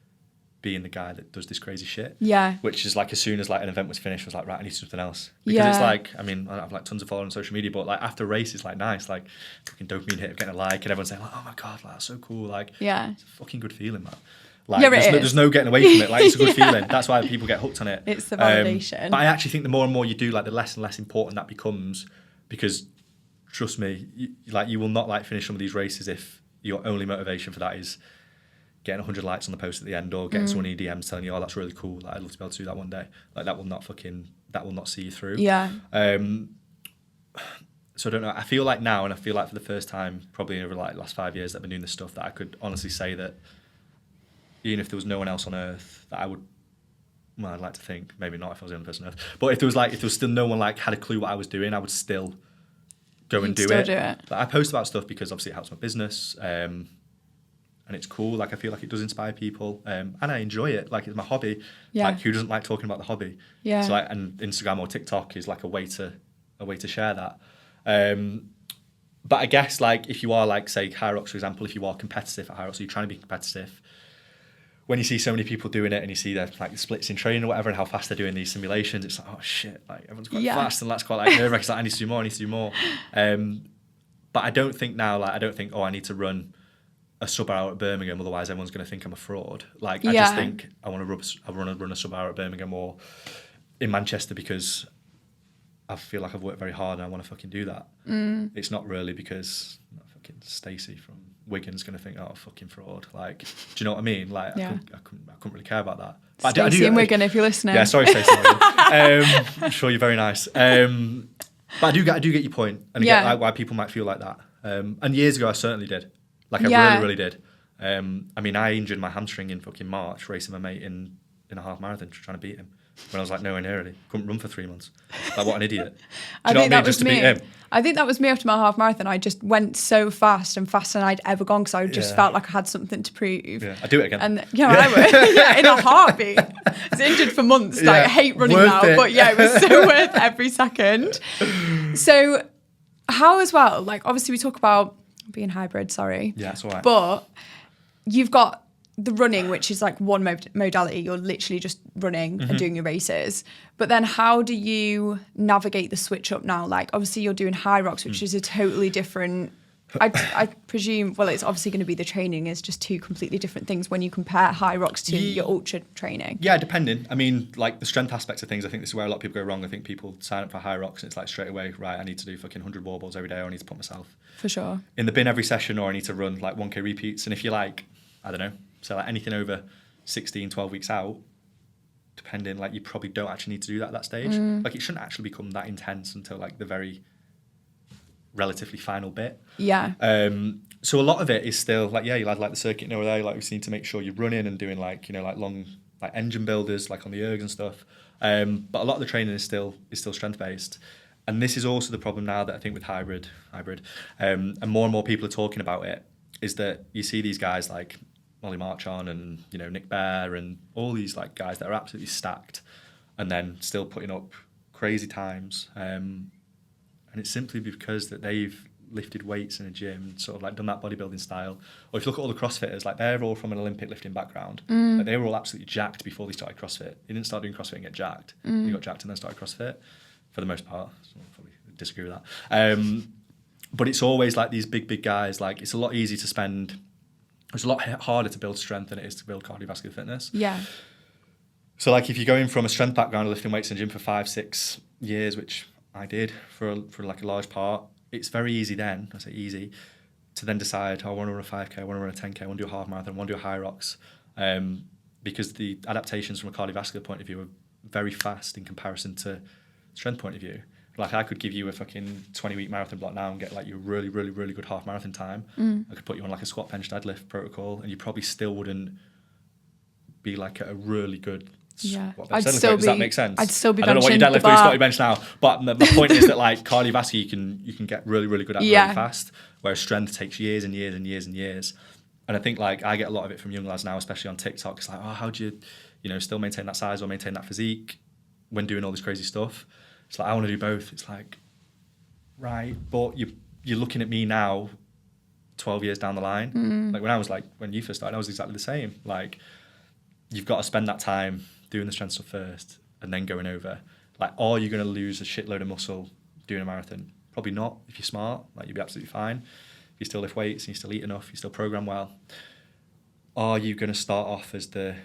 being the guy that does this crazy shit. Yeah. Which is like as soon as like an event was finished, I was like, right, I need to do something else. Because it's like, I mean, I have like tons of followers on social media, but like after a race, it's like nice, like fucking dopamine hit of getting a like and everyone's saying like, oh my God, like, that's so cool. Like, yeah, it's a fucking good feeling, man. Like, Yeah, there's no getting away from it. Like, it's a good feeling. That's why people get hooked on it. It's the validation. But I actually think the more and more you do, like, the less and less important that becomes, because trust me, you will not like finish some of these races if your only motivation for that is getting 100 likes on the post at the end, or getting someone in your DMs telling you, oh, that's really cool, like, I'd love to be able to do that one day. Like, that will not see you through. Yeah. So I don't know. I feel like now, and I feel like for the first time probably over like the last 5 years that I've been doing this stuff, that I could honestly say that even if there was no one else on earth, that I would, well, I'd like to think, maybe not if I was the only person on earth, but if there was still no one like had a clue what I was doing, I would still go and do it. Like, I post about stuff because obviously it helps my business, and it's cool. Like, I feel like it does inspire people, and I enjoy it. Like, it's my hobby. Yeah. Like, who doesn't like talking about the hobby? Yeah. So like, and Instagram or TikTok is like a way to share that. But I guess, like, if you are, like, say, Hyrox, for example, if you are competitive at Hyrox, so you're trying to be competitive, when you see so many people doing it and you see their, like, splits in training or whatever and how fast they're doing these simulations, it's like, oh, shit, like, everyone's quite fast, and that's quite, like, nerve-wracking. It's like, I need to do more. But I don't think now, like, oh, I need to run a sub-hour at Birmingham, otherwise everyone's going to think I'm a fraud. Like, I just think I want to run a sub-hour at Birmingham or in Manchester because I feel like I've worked very hard and I want to fucking do that. It's not really because fucking Stacey from Wigan's going to think, oh, fucking fraud. Like, do you know what I mean? Like, I couldn't really care about that. But Stacey in Wigan, if you're listening. Yeah, sorry, Stacey in Wigan. I'm sure you're very nice. But I do get your point, and I get like why people might feel like that. And years ago, I certainly did. Like, I really did. I mean, I injured my hamstring in fucking March racing my mate in a half marathon trying to beat him. When I was like nowhere near it. Couldn't run for 3 months. Like, what an idiot. Do you know what I mean? Just to beat him. I think that was me after my half marathon. I just went so fast and faster than I'd ever gone because I just felt like I had something to prove. Yeah, I'd do it again. And I would. In a heartbeat. I was injured for months. Like, I hate running now. But it was so worth every second. So how as well, like, obviously we talk about being hybrid, sorry. Yeah, it's all right. But you've got the running, which is like one modality. You're literally just running and doing your races. But then how do you navigate the switch up now? Like, obviously you're doing Hyrox, which is a totally different, I presume, well, it's obviously going to be the training is just two completely different things when you compare Hyrox to your ultra training. Yeah, depending. I mean, like, the strength aspects of things, I think this is where a lot of people go wrong. I think people sign up for Hyrox and it's like straight away, right, I need to do fucking 100 wall balls every day, or I need to put myself for sure in the bin every session, or I need to run like 1K repeats. And if you're like, I don't know, so like anything over 16, 12 weeks out, depending, like, you probably don't actually need to do that at that stage. Like, it shouldn't actually become that intense until like the very relatively final bit. Yeah. So a lot of it is still like, you'll have like the circuit over there, like, we just need to make sure you're running and doing like, you know, like long like engine builders like on the ergs and stuff. But a lot of the training is still strength based. And this is also the problem now that I think with hybrid, and more people are talking about it, is that you see these guys like Molly Marchand and, you know, Nick Bear and all these like guys that are absolutely stacked and then still putting up crazy times. And it's simply because that they've lifted weights in a gym, sort of like done that bodybuilding style. Or if you look at all the CrossFitters, like, they're all from an Olympic lifting background. Like, they were all absolutely jacked before they started CrossFit. They didn't start doing CrossFit and get jacked. They got jacked and then started CrossFit, for the most part. So I'll probably disagree with that. But it's always like these big guys. Like, it's a lot easier to spend. It's a lot harder to build strength than it is to build cardiovascular fitness. Yeah. So, like, if you're going from a strength background, lifting weights in the gym for 5-6 years, which I did for like a large part, it's very easy then, I say easy, to then decide, I want to run a 5K, I want to run a 10K, I want to do a half marathon, I want to do a Hyrox, because the adaptations from a cardiovascular point of view are very fast in comparison to strength point of view. Like, I could give you a fucking 20-week marathon block now and get like your really, really, really good half marathon time. I could put you on like a squat, bench, deadlift protocol, and you probably still wouldn't be like a really good squat, bench, deadlift. Does that make sense? I'd still be benching. I don't know what your deadlift is, squat, bench now, but my point is that, like, cardiovascular, you can get really, really good at really fast, whereas strength takes years and years and years and years. And I think, like, I get a lot of it from young lads now, especially on TikTok. It's like, oh, how do you know, still maintain that size or maintain that physique when doing all this crazy stuff? It's like, I want to do both. It's like, right, but you're looking at me now 12 years down the line. Like, when you first started, I was exactly the same. Like, you've got to spend that time doing the strength stuff first and then going over. Like, are you going to lose a shitload of muscle doing a marathon? Probably not. If you're smart, like, you'll be absolutely fine. If you still lift weights and you still eat enough, you still program well. are you going to start off as the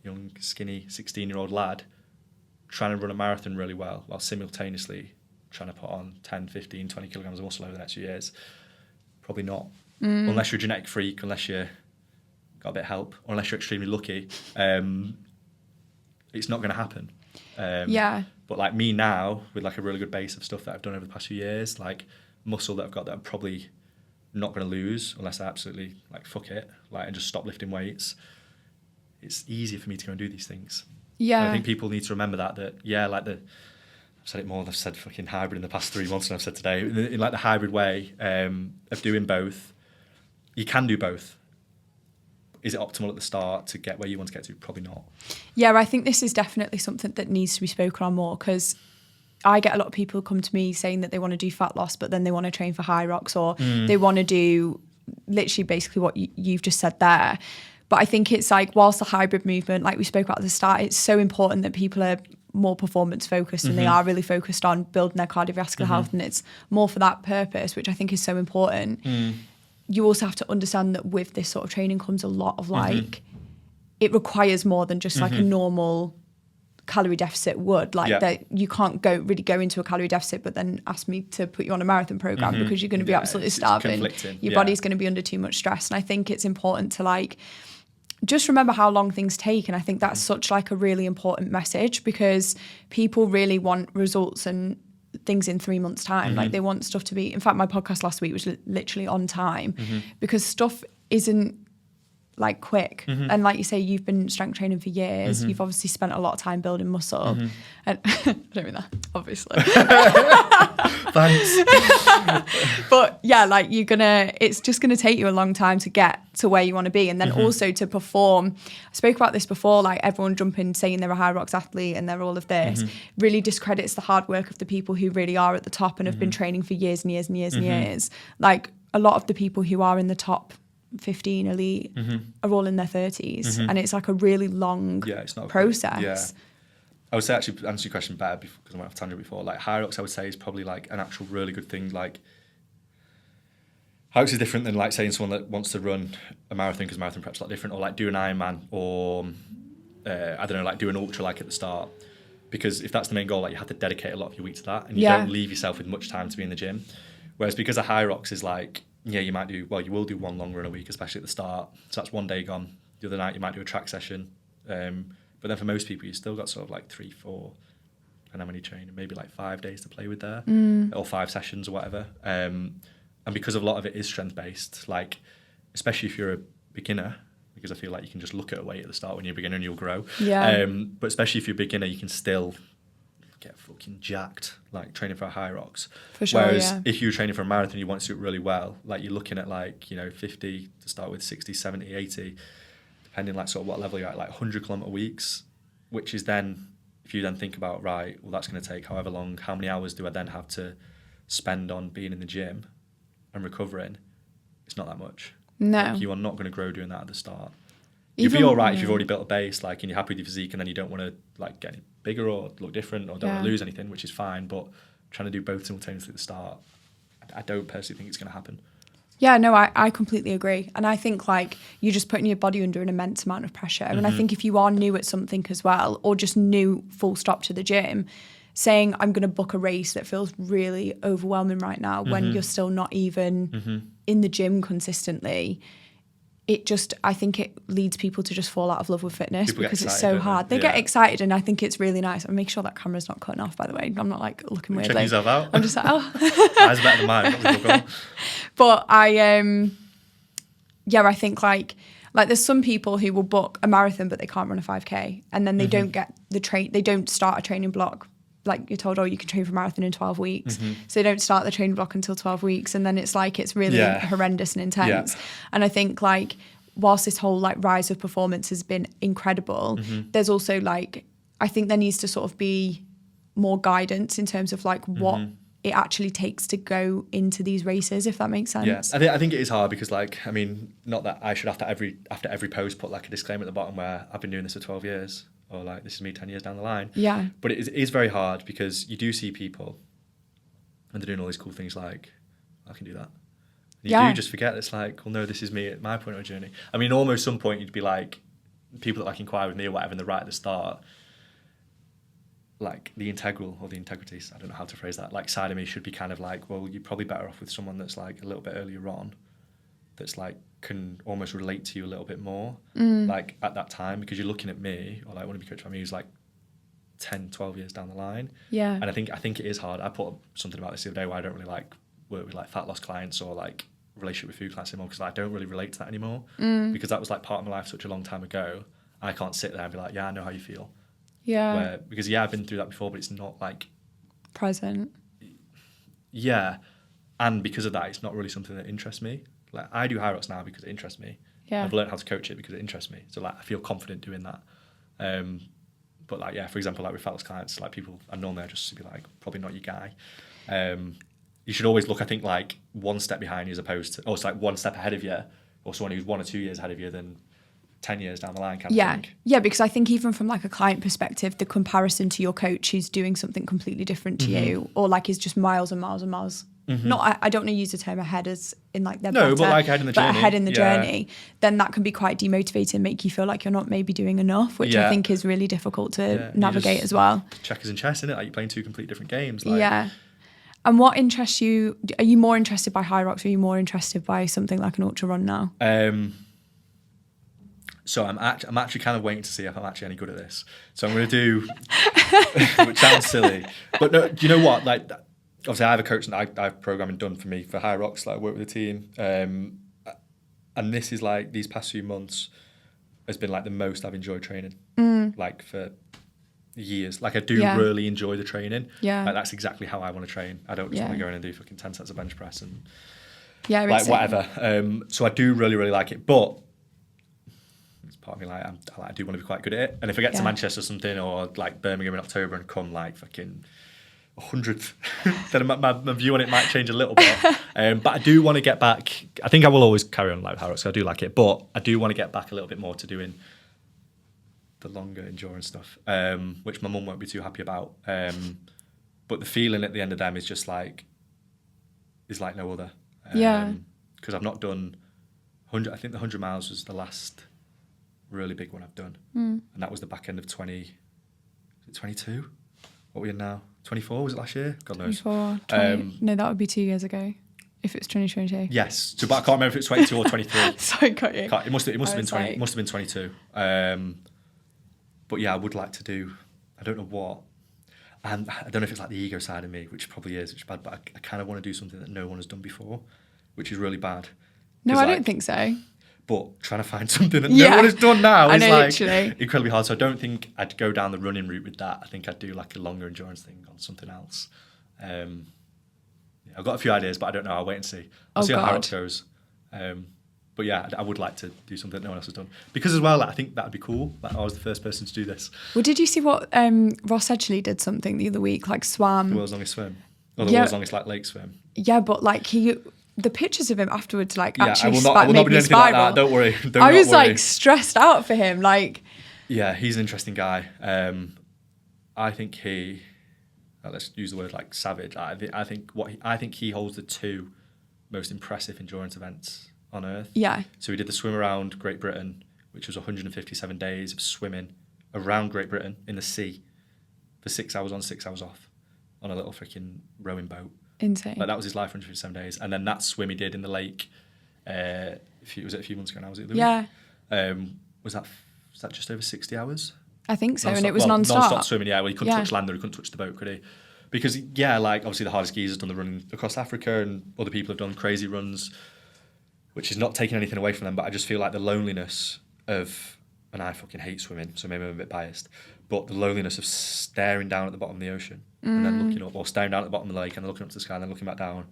young, skinny 16-year-old lad trying to run a marathon really well while simultaneously trying to put on 10, 15, 20 kilograms of muscle over the next few years? Probably not. Unless you're a genetic freak, unless you got a bit of help, or unless you're extremely lucky, it's not going to happen. But like me now, with like a really good base of stuff that I've done over the past few years, like muscle that I've got that I'm probably not going to lose unless I absolutely like fuck it, like, and just stop lifting weights, it's easier for me to go and do these things. And I think people need to remember that I've said it more than I've said fucking hybrid in the past 3 months than I've said today. In like the hybrid way of doing both, you can do both. Is it optimal at the start to get where you want to get to? Probably not. Yeah, I think this is definitely something that needs to be spoken on more, because I get a lot of people come to me saying that they want to do fat loss, but then they want to train for Hyrox, or they want to do literally basically what you've just said there. But I think it's like, whilst the hybrid movement, like we spoke about at the start, it's so important that people are more performance focused and they are really focused on building their cardiovascular health, and it's more for that purpose, which I think is so important. You also have to understand that with this sort of training comes a lot of like, it requires more than just like a normal calorie deficit would. Like that you can't go into a calorie deficit but then ask me to put you on a marathon program, because you're going to be absolutely starving. Your body's going to be under too much stress. And I think it's important to like just remember how long things take. And I think that's such like a really important message, because people really want results and things in 3 months time. Like they want stuff to be, in fact, my podcast last week was literally on time, because stuff isn't like quick. And like you say, you've been strength training for years. You've obviously spent a lot of time building muscle. And I don't mean that, obviously. Thanks. But yeah, like it's just gonna take you a long time to get to where you want to be. And then also to perform. I spoke about this before, like everyone jumping saying they're a Hyrox athlete and they're all of this really discredits the hard work of the people who really are at the top and have been training for years and years and years and years. Like a lot of the people who are in the top 15 elite are all in their 30s, and it's like a really long process. I would say, actually, to answer your question better, because I went off tangent before, like Hyrox I would say is probably like an actual really good thing. Like Hyrox is different than like saying someone that wants to run a marathon, because marathon prep's a lot different, or like do an Ironman, or I don't know, like do an ultra like at the start. Because if that's the main goal, like you have to dedicate a lot of your week to that, and you don't leave yourself with much time to be in the gym. Whereas because a Hyrox is like, you will do one long run a week, especially at the start. So that's one day gone. The other night you might do a track session. But then for most people, you've still got sort of like 3, 4, and how many training, maybe like 5 days to play with there, or 5 sessions or whatever. And because a lot of it is strength based, like especially if you're a beginner, because I feel like you can just look at a weight at the start when you're a beginner and you'll grow. But especially if you're a beginner, you can still get fucking jacked, like training for a Hyrox. For sure. Whereas if you're training for a marathon, you want to do it really well, like you're looking at like, 50 to start with, 60, 70, 80, depending like sort of what level you're at, like 100-kilometer weeks, which is then, if you then think about, right, well, that's going to take however long, how many hours do I then have to spend on being in the gym and recovering? It's not that much. No. Like, you are not going to grow doing that at the start. You'll be all right if you've already built a base, like, and you're happy with your physique, and then you don't want to like get any bigger or look different, or don't want to lose anything, which is fine. But trying to do both simultaneously at the start, I don't personally think it's going to happen. Yeah, no, I completely agree. And I think like you're just putting your body under an immense amount of pressure. And I think if you are new at something as well, or just new full stop to the gym, saying I'm going to book a race that feels really overwhelming right now when you're still not even in the gym consistently, I think it leads people to just fall out of love with fitness, people because excited, it's so hard. They get excited, and I think it's really nice. And make sure that camera's not cutting off, by the way. I'm not like looking weirdly. Checking yourself out. I'm just like, Mine's better than mine. But I think like there's some people who will book a marathon but they can't run a 5K, and then they don't get they don't start a training block. Like you're told, you can train for a marathon in 12 weeks. So they don't start the training block until 12 weeks. And then it's like, it's really horrendous and intense. And I think like, whilst this whole like rise of performance has been incredible, there's also like, I think there needs to sort of be more guidance in terms of like what it actually takes to go into these races, if that makes sense. Yeah, I think it is hard, because like, I mean, not that I should after every post put like a disclaimer at the bottom where I've been doing this for 12 years. Or like, this is me 10 years down the line. Yeah. But it is very hard, because you do see people and they're doing all these cool things like, I can do that. And you do just forget. It's like, well, no, this is me at my point of the journey. I mean, almost some point you'd be like, people that like inquire with me or whatever, and they're right at the start, like the integral or the integrities, I don't know how to phrase that, like side of me should be kind of like, well, you're probably better off with someone that's like a little bit earlier on, that's like can almost relate to you a little bit more, like at that time, because you're looking at me, or like one of you coached by me who's like 10, 12 years down the line. Yeah. And I think it is hard. I put up something about this the other day where I don't really like work with like fat loss clients or like relationship with food clients anymore, because I don't really relate to that anymore, because that was like part of my life such a long time ago. I can't sit there and be like, yeah, I know how you feel. Yeah. Because I've been through that before, but it's not like present. Yeah. And because of that, it's not really something that interests me. Like I do Hyrox now because it interests me. Yeah. I've learned how to coach it because it interests me. So like I feel confident doing that. But like, yeah, for example, like with fat loss clients, like people, and normally I just be like, probably not your guy. You should always look, I think, like one step behind you as opposed to, it's like one step ahead of you, or someone who's 1 or 2 years ahead of you than 10 years down the line kind of thing. Yeah, because I think even from like a client perspective, the comparison to your coach who's doing something completely different to you, or like is just miles and miles and miles. Not, I don't want to use the term ahead as in like they're better, but like ahead in the journey. Ahead in the journey, then that can be quite demotivating, make you feel like you're not maybe doing enough, which I think is really difficult to navigate as well. Checkers and chess, innit? Like you're playing two completely different games. Like. Yeah. And what interests you? Are you more interested by Hyrox, or are you more interested by something like an ultra run now? So I'm actually kind of waiting to see if I'm actually any good at this. So I'm going to do, which sounds silly, but no, do you know what? Like, obviously I have a coach and I have programming done for me for Hyrox. Like I work with a team, and this is like these past few months has been like the most I've enjoyed training, like for years. Like I do really enjoy the training. Yeah, like that's exactly how I want to train. I don't just want to go in and do fucking 10 sets of bench press and like whatever. So I do really, really like it, but part of me like I do want to be quite good at it, and if I get to Manchester or something, or like Birmingham in October and come like fucking 100th, then my view on it might change a little bit. But I do want to get back. I think I will always carry on like Hyrox, so I do like it, but I do want to get back a little bit more to doing the longer endurance stuff, which my mum won't be too happy about. But the feeling at the end of them is just like no other. Because I've not done 100. I think the 100 miles was the last really big one I've done, and that was the back end of 22. What are we in now? 24? Was it last year? God knows. 24, 20, no, that would be 2 years ago if it's 2022. Yes, so, but I can't remember if it's 22 or 23. Sorry, got you. It must have been 20. It must have been 22. But yeah, I would like to do. I don't know what, and I don't know if it's like the ego side of me, which probably is, which is bad. But I kind of want to do something that no one has done before, which is really bad. No, I don't think so. But trying to find something that no one has done now is like literally incredibly hard. So I don't think I'd go down the running route with that. I think I'd do like a longer endurance thing on something else. I've got a few ideas, but I don't know. I'll wait and see. I'll see how it goes. But yeah, I would like to do something that no one else has done. Because as well, like, I think that would be cool. Like, I was the first person to do this. Well, did you see what Ross Edgley did something the other week, like swam? The world's longest swim. Or the world's longest like lake swim. Yeah, but like the pictures of him afterwards, like actually I will not be doing anything like that. Don't worry. I was like stressed out for him. Like, yeah, he's an interesting guy. I think let's use the word like savage. I think he holds the two most impressive endurance events on earth. Yeah. So he did the swim around Great Britain, which was 157 days of swimming around Great Britain in the sea for 6 hours on, 6 hours off on a little freaking rowing boat. Insane. Like that was his life, 157 days. And then that swim he did in the lake, was it a few months ago now? Was it the week? Was that just over 60 hours? I think so, non-stop, and it was non-stop. Non-stop swimming, well, he couldn't touch land or he couldn't touch the boat, could he? Because, like, obviously the hardest geezer's done the running across Africa and other people have done crazy runs, which is not taking anything away from them, but I just feel like the loneliness of, and I fucking hate swimming, so maybe I'm a bit biased, but the loneliness of staring down at the bottom of the ocean and then looking up, or staring down at the bottom of the lake and then looking up to the sky and then looking back down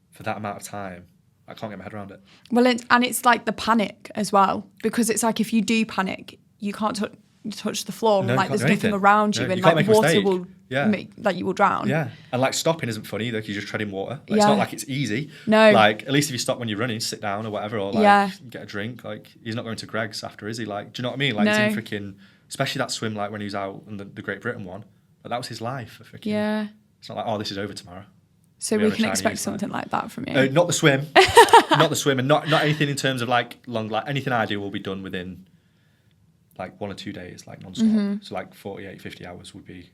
for that amount of time, I can't get my head around it. Well, it's like the panic as well, because it's like if you do panic, you can't touch the floor, and like there's nothing around you, and like water will make, like you will drown. Yeah, and like stopping isn't funny either, because you're just treading water. Like, it's not like it's easy. No. Like at least if you stop when you're running, sit down or whatever, or like get a drink. Like he's not going to Greg's after, is he? Like, do you know what I mean? Like it's in freaking, especially that swim, like when he was out on the Great Britain one. But that was his life. Freaking, it's not like, oh, this is over tomorrow. So we can expect something like that from you. Not the swim, not the swim, and not anything in terms of like long. Like anything I do will be done within like 1 or 2 days, like non-stop. So like 48, 50 hours would be.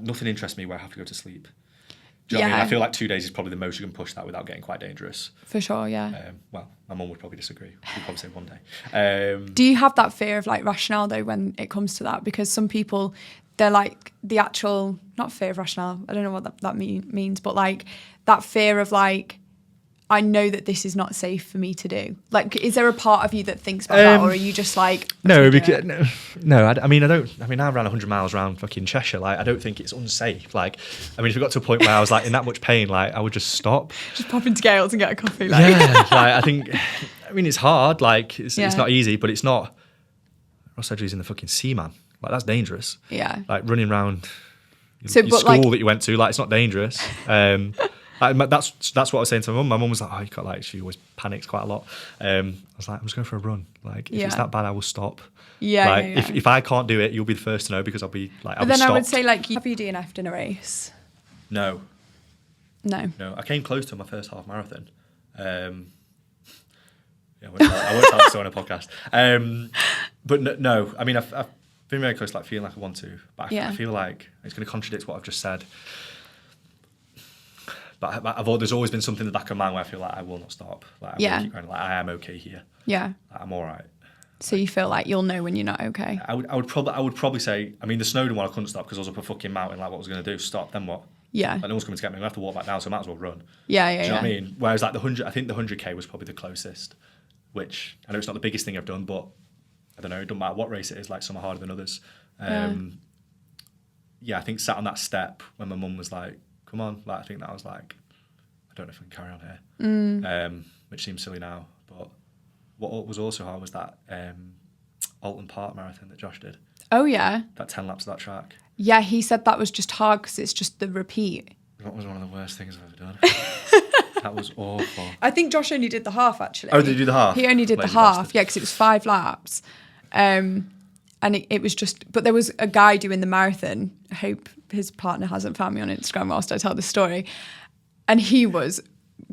Nothing interests me where I have to go to sleep. Do you know what I mean? I feel like 2 days is probably the most you can push that without getting quite dangerous. For sure, yeah. Well, my mum would probably disagree. She'd probably say 1 day. Do you have that fear of like rationale though when it comes to that? Because some people, they're like the actual, not fear of rationale, I don't know what that means, but like that fear of like, I know that this is not safe for me to do. Like, is there a part of you that thinks about that, or are you just like... No, because, no. I mean, I ran 100 miles around fucking Cheshire. Like, I don't think it's unsafe. Like, I mean, if it got to a point where I was like in that much pain, like, I would just stop. Just pop into Gales and get a coffee. Like. Yeah, like, I mean, it's hard. Like, it's not easy, but it's not... Ross Edgley's in the fucking sea, man. Like, that's dangerous. Yeah. Like, running around your school that you went to, like, it's not dangerous. That's what I was saying to my mum. My mum was like, "Oh, you got like." She always panics quite a lot. I was like, "I'm just going for a run. Like, if it's that bad, I will stop. If I can't do it, you'll be the first to know because I'll be like." But then I would say, like, have you DNF'd in a race? No. I came close to my first half marathon. I won't tell that story on a podcast. But no. I mean, I've been very close, like feeling like I want to, but I feel like it's going to contradict what I've just said. But there's always been something in the back of my mind where I feel like I will not stop. Like, I will keep going. Like, I am okay here. Yeah. Like, I'm all right. So you feel like you'll know when you're not okay? I would probably say, I mean, the Snowdon one I couldn't stop because I was up a fucking mountain. Like, what was I going to do? Stop? Then what? Yeah. Like, no one's coming to get me. I have to walk back down, so I might as well run. Yeah. Do you know what I mean? Whereas like the 100, I think the 100k was probably the closest. Which I know it's not the biggest thing I've done, but I don't know. It doesn't matter what race it is. Like, some are harder than others. I think sat on that step when my mum was like, "Come on," like I think that was like. I don't know if I can carry on here, which seems silly now. But what was also hard was that Alton Park marathon that Josh did. Oh, yeah. That 10 laps of that track. Yeah, he said that was just hard because it's just the repeat. That was one of the worst things I've ever done. That was awful. I think Josh only did the half, actually. Oh, did he do the half? He only did the half, because it was 5 laps. And it was just... But there was a guy doing the marathon. I hope his partner hasn't found me on Instagram whilst I tell the story. And he was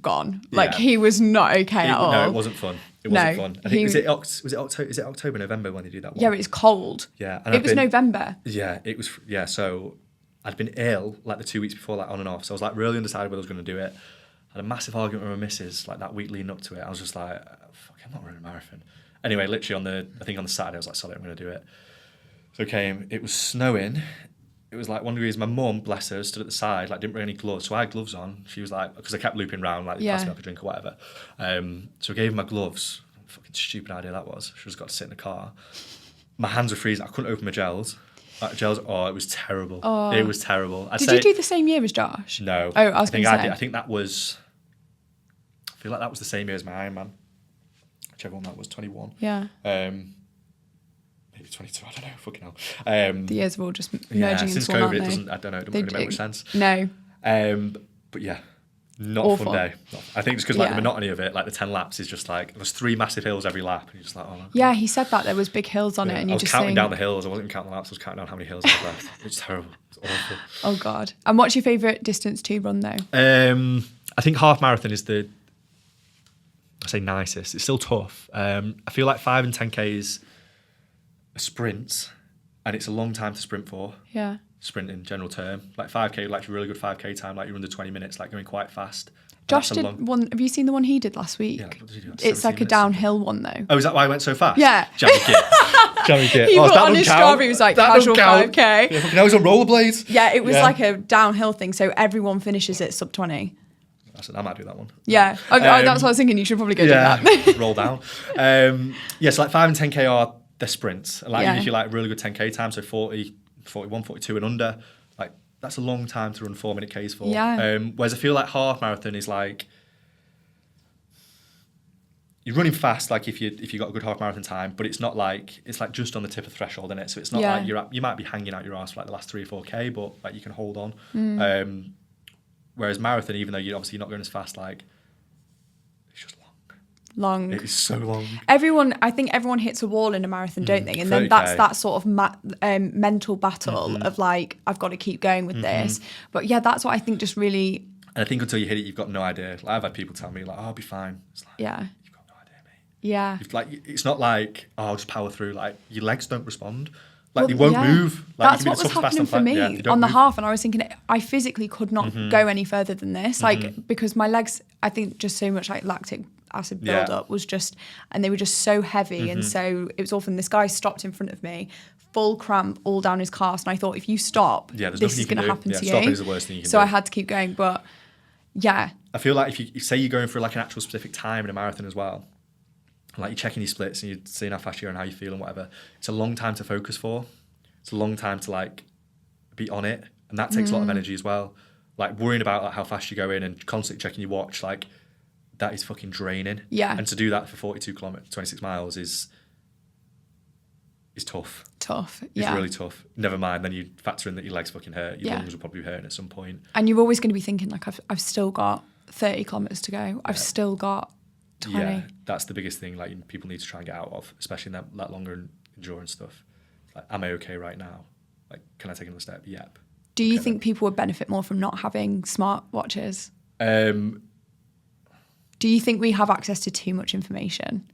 gone. Like, he was not okay at all. No, it wasn't fun. It wasn't fun. I think, was it October? Is it October, November when they do that one? Yeah, it's cold. Yeah. And it was November. Yeah, it was. Yeah, so I'd been ill like the 2 weeks before, like on and off. So I was like really undecided whether I was going to do it. I had a massive argument with my missus like that week leading up to it. I was just like, fuck, I'm not running a marathon. Anyway, literally on the Saturday, I was like, sorry, I'm going to do it. So it was snowing. It was like 1 degree. My mum, bless her, stood at the side, like didn't bring any gloves. So I had gloves on. She was like, because I kept looping around, like passing me like a drink or whatever. So I gave her my gloves. Fucking stupid idea that was. She just got to sit in the car. My hands were freezing. I couldn't open my gels. It was terrible. Oh. It was terrible. Did you do the same year as Josh? No. Oh, I was going to say. I think that was. I feel like that was the same year as my Ironman. Whichever one that was, 21. Yeah. Maybe 22, I don't know, fucking hell. The years have all just merging into one, aren't they? Since COVID, I don't know, it doesn't really make much sense. No. But yeah, not awful. A fun day. I think it's because the monotony of it, like the 10 laps is just like, there's 3 massive hills every lap, and you're just like, oh. Yeah, he said that, there was big hills on it, and I was counting down the hills, I wasn't counting the laps, I was counting down how many hills I had left. It's terrible, it's awful. Oh God. And what's your favourite distance to run though? I think half marathon is I say nicest. It's still tough. I feel like 5 and 10Ks are sprints, and it's a long time to sprint for. Yeah. Sprint in general term. Like 5K, like a really good 5K time, like you're under 20 minutes, like going quite fast. Josh did one. Have you seen the one he did last week? Yeah, what did he do? It's like a downhill one though. Oh, is that why I went so fast? Yeah. Jammy kit. He put on his story, he was like, casual 5K. Yeah, fucking hell, he's on rollerblades. Yeah, it was like a downhill thing, so everyone finishes at sub 20. I might do that one. Yeah, that's what I was thinking. You should probably go do that. Roll down. So like 5 and 10K are the sprints. Like if you like really good 10K time, so 40, 41, 42 and under, like that's a long time to run 4-minute Ks for. Yeah. Whereas I feel like half marathon is like you're running fast, like if you got a good half marathon time, but it's not like it's like just on the tip of the threshold, isn't it? So it's not like you might be hanging out your ass for like the last 3 or 4K, but like you can hold on. Whereas marathon, even though you're obviously not going as fast, like it's just long. It is so long. I think everyone hits a wall in a marathon, don't they? And then that's that sort of mental battle of like, I've got to keep going with this. But yeah, that's what I think just really And I think until you hit it, you've got no idea. Like, I've had people tell me, like, oh, I'll be fine. It's like, Yeah. you've got no idea, mate. Yeah. It's not like, oh, I'll just power through. Like, your legs don't respond. Like, Well, they won't yeah. move. Like, That's what was happening for me on the half. And I was thinking, I physically could not go any further than this. Like, because my legs, I think just so much like lactic acid buildup was just, and they were just so heavy. And so it was awful. And this guy stopped in front of me, full cramp all down his calves. And I thought, if you stop, this is going to happen to you. Stopping is the worst thing you can do. So I had to keep going. But yeah. I feel like if you say you're going for like an actual specific time in a marathon as well, like you're checking your splits and you're seeing how fast you are and how you feel and whatever, it's a long time to focus for. It's a long time to like be on it, and that takes a lot of energy as well. Like worrying about like, how fast you're going and constantly checking your watch, like that is fucking draining. Yeah. And to do that for 42 kilometers, 26 miles is tough. Yeah. It's really tough. Never mind, then you factor in that your legs fucking hurt. Your lungs will probably be hurting at some point. And you're always going to be thinking like, I've still got 30 kilometers to go. I've still got 20. Yeah, that's the biggest thing. Like people need to try and get out of, especially in that longer endurance stuff. Like, am I okay right now? Like, can I take another step? Yep. Do you think people would benefit more from not having smart watches? Do you think we have access to too much information?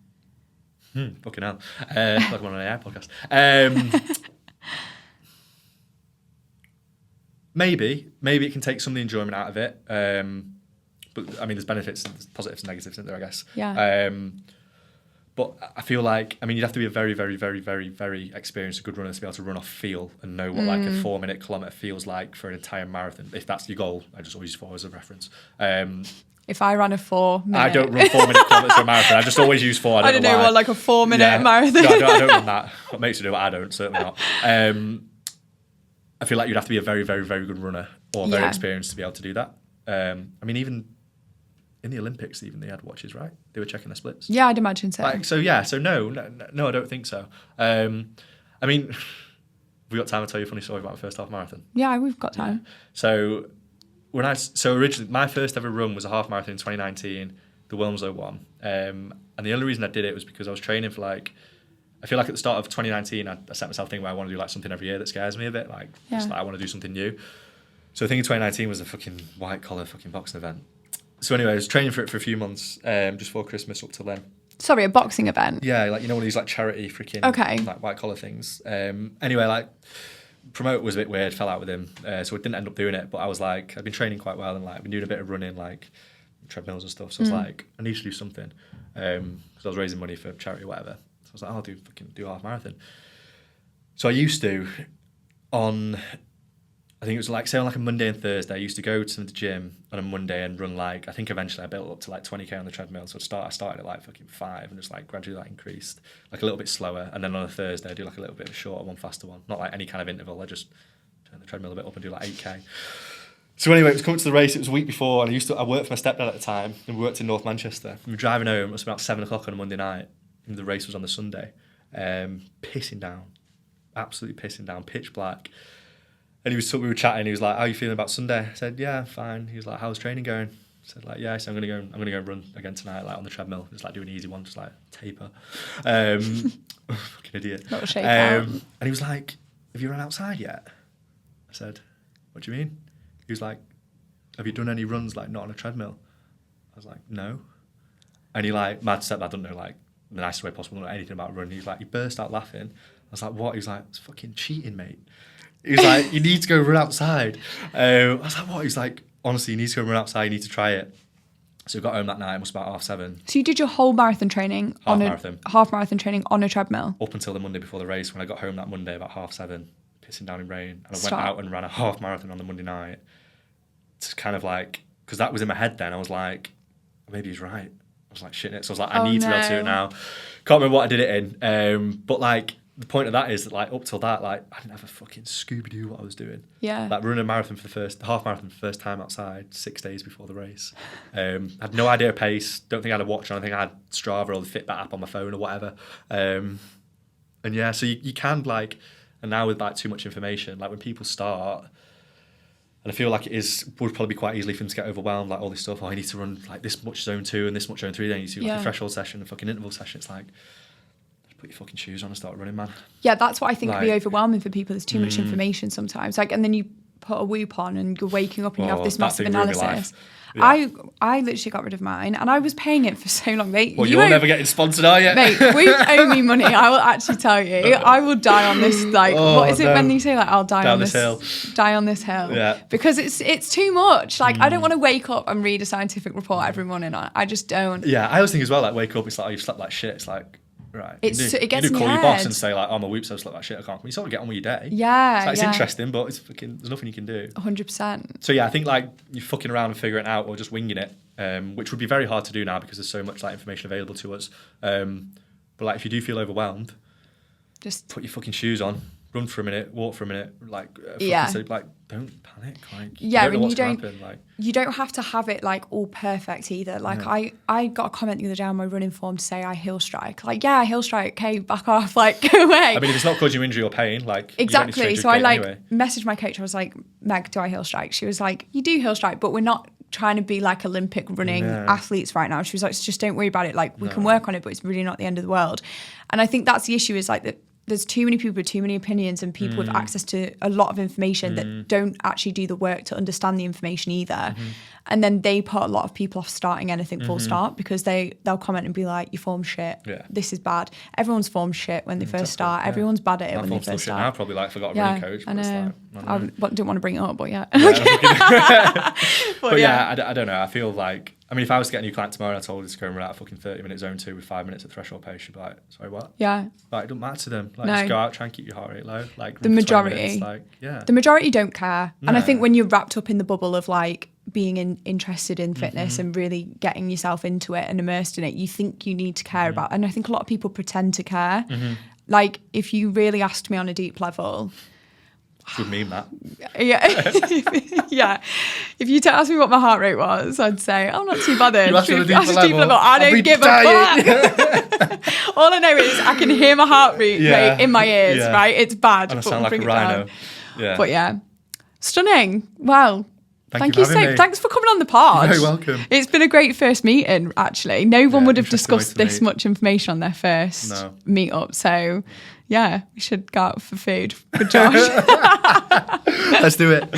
Fucking hell. Like I'm on an AI podcast. Maybe it can take some of the enjoyment out of it. But I mean, there's benefits, there's positives and negatives, isn't there, I guess? Yeah. But I feel like, I mean, you'd have to be a very, very, very, very, very experienced, good runner to be able to run off feel and know what like a 4-minute kilometre feels like for an entire marathon. If that's your goal, I just always use 4 as a reference. If I ran a 4-minute... I don't run 4-minute kilometres for a marathon. I just always use 4. I don't know what, like a 4-minute marathon. No, I don't run that. What makes you do it? I don't, certainly not. I feel like you'd have to be a very, very, very good runner or very experienced to be able to do that. I mean, even in the Olympics, even they had watches, right? They were checking their splits. Yeah, I'd imagine so. So no, I don't think so. I mean, we got time to tell you a funny story about my first half marathon. Yeah, we've got time. Yeah. So originally my first ever run was a half marathon in 2019, the Wilmslow one. And the only reason I did it was because I was training for like, I feel like at the start of 2019, I set myself thinking where I want to do like something every year that scares me a bit, just like I want to do something new. So I think in 2019 was a fucking white collar fucking boxing event. So anyway, I was training for it for a few months, just before Christmas up till then. Sorry, a boxing event? Yeah, like, you know, one of these like charity freaking like white collar things. Anyway, like promote was a bit weird, fell out with him, so I didn't end up doing it. But I was like, I've been training quite well and like I've been doing a bit of running, like treadmills and stuff. So I was like, I need to do something, because I was raising money for charity or whatever. So I was like, I'll do half marathon. So I used to I think it was like, say on like a Monday and Thursday, I used to go to the gym on a Monday and run like, I think eventually I built up to like 20k on the treadmill. So I started at like fucking 5 and just like gradually that increased, like a little bit slower. And then on a Thursday, I do like a little bit of a shorter one, faster one. Not like any kind of interval. I just turn the treadmill a bit up and do like 8k. So anyway, it was coming to the race. It was a week before, and I worked for my stepdad at the time, and we worked in North Manchester. We were driving home. It was about 7 o'clock on a Monday night, and the race was on the Sunday. Pissing down, absolutely pissing down, pitch black. And we were chatting. He was like, "How are you feeling about Sunday?" I said, "Yeah, I'm fine." He was like, "How's training going?" I said, "Like, yeah, so I'm gonna go run again tonight, like on the treadmill, just like do an easy one, just like taper." Fucking idiot. Not a shake out. And he was like, "Have you run outside yet?" I said, "What do you mean?" He was like, "Have you done any runs like not on a treadmill?" I was like, "No." And he like, mad stepdad doesn't know like the nicest way possible, not anything about running. He's like, he burst out laughing. I was like, "What?" He was like, "It's fucking cheating, mate." He was like, "You need to go run outside." I was like, "What?" He's like, "Honestly, you need to go run outside. You need to try it." So we got home that night. It was about 7:30. So you did your whole marathon training half marathon training on a treadmill up until the Monday before the race. When I got home that Monday about 7:30, pissing down in rain, and I went out and ran a half marathon on the Monday night. It's kind of like, because that was in my head then. I was like, maybe he's right. I was like, shit it. So I was like, I need to be able to do it now. Can't remember what I did it in. But like, the point of that is that like up till that, like I didn't have a fucking Scooby-Doo what I was doing. Yeah. Like running a marathon half marathon for the first time outside 6 days before the race. Had no idea of pace. Don't think I had a watch on. I think I had Strava or the Fitbit app on my phone or whatever. And yeah, so you can like, and now with like too much information, like when people start, and I feel like would probably be quite easily for them to get overwhelmed, like all this stuff. Oh, I need to run like this much zone 2 and this much zone 3. Then you do like a threshold session, a fucking interval session. It's like, put your fucking shoes on and start running, man. Yeah, that's what I think would be overwhelming for people. There's too much information sometimes. Like, and then you put a Whoop on and you're waking up and you have this that massive thing ruined my analysis. life. Yeah. I literally got rid of mine and I was paying it for so long, mate. Well, you're never getting sponsored, are you? Mate, Whoop owe me money. I will actually tell you. I will die on this, like, what is it when you say, like, I'll die Down on this hill. Die on this hill. Yeah. Because it's too much. Like, I don't want to wake up and read a scientific report every morning. I just don't. Yeah, I always think as well, like, wake up, it's like, oh, you've slept like shit. It's like, right. It gets you in call your your boss head. and say, like, oh, my Whoop, so I slept like shit, I can't. You sort of get on with your day. Yeah, It's interesting, but it's fucking, there's nothing you can do. 100%. So, yeah, I think, like, you're fucking around and figuring it out or just winging it, which would be very hard to do now because there's so much, like, information available to us. But, like, if you do feel overwhelmed, Just put your fucking shoes on, run for a minute, walk for a minute, like, like, don't panic. Like, yeah, you don't know and what's gonna happen. Like, you don't have to have it like all perfect either. Like I got a comment the other day on my running form to say I heel strike. Like, yeah, heel strike, okay, back off, like, go away. I mean, if it's not causing you injury or pain, like, exactly. So I like anyway. messaged my coach. I was like, Meg, do I heel strike? She was like, you do heel strike, but we're not trying to be like Olympic running athletes right now. She was like, just don't worry about it. Like, we can work on it, but it's really not the end of the world. And I think that's the issue, is like that there's too many people with too many opinions and people with access to a lot of information that don't actually do the work to understand the information either. And then they put a lot of people off starting anything full start because they'll comment and be like, your form's shit. Yeah. This is bad. Everyone's form's shit when they first start. Everyone's bad at it when they first start. Now, probably like forgot a running coach. I know. I didn't want to bring it up, but yeah. But yeah, I don't know. I feel like, I mean, if I was to get a new client tomorrow and I told her to go and run out a fucking 30-minute zone 2 with 5 minutes at threshold pace, she'd be like, sorry, what? Yeah. Like, it doesn't matter to them. Like, just go out, try and keep your heart rate low. Like, the majority. The majority don't care. No. And I think when you're wrapped up in the bubble of like being interested in fitness and really getting yourself into it and immersed in it, you think you need to care about. And I think a lot of people pretend to care. Like, if you really asked me on a deep level, good meme, that. Yeah. Yeah. If you asked me what my heart rate was, I'd say, oh, not too bad. You asked me on a deep level. I don't give a fuck. All I know is I can hear my heart rate in my ears, right? It's bad. And I sound like a rhino. Yeah. But yeah. Stunning. Wow. Thank you me. Thanks for coming on the pod. You're very welcome. It's been a great first meeting, actually. No one would have discussed this much information on their first meet-up. So, yeah, we should go out for food with Josh. Let's do it.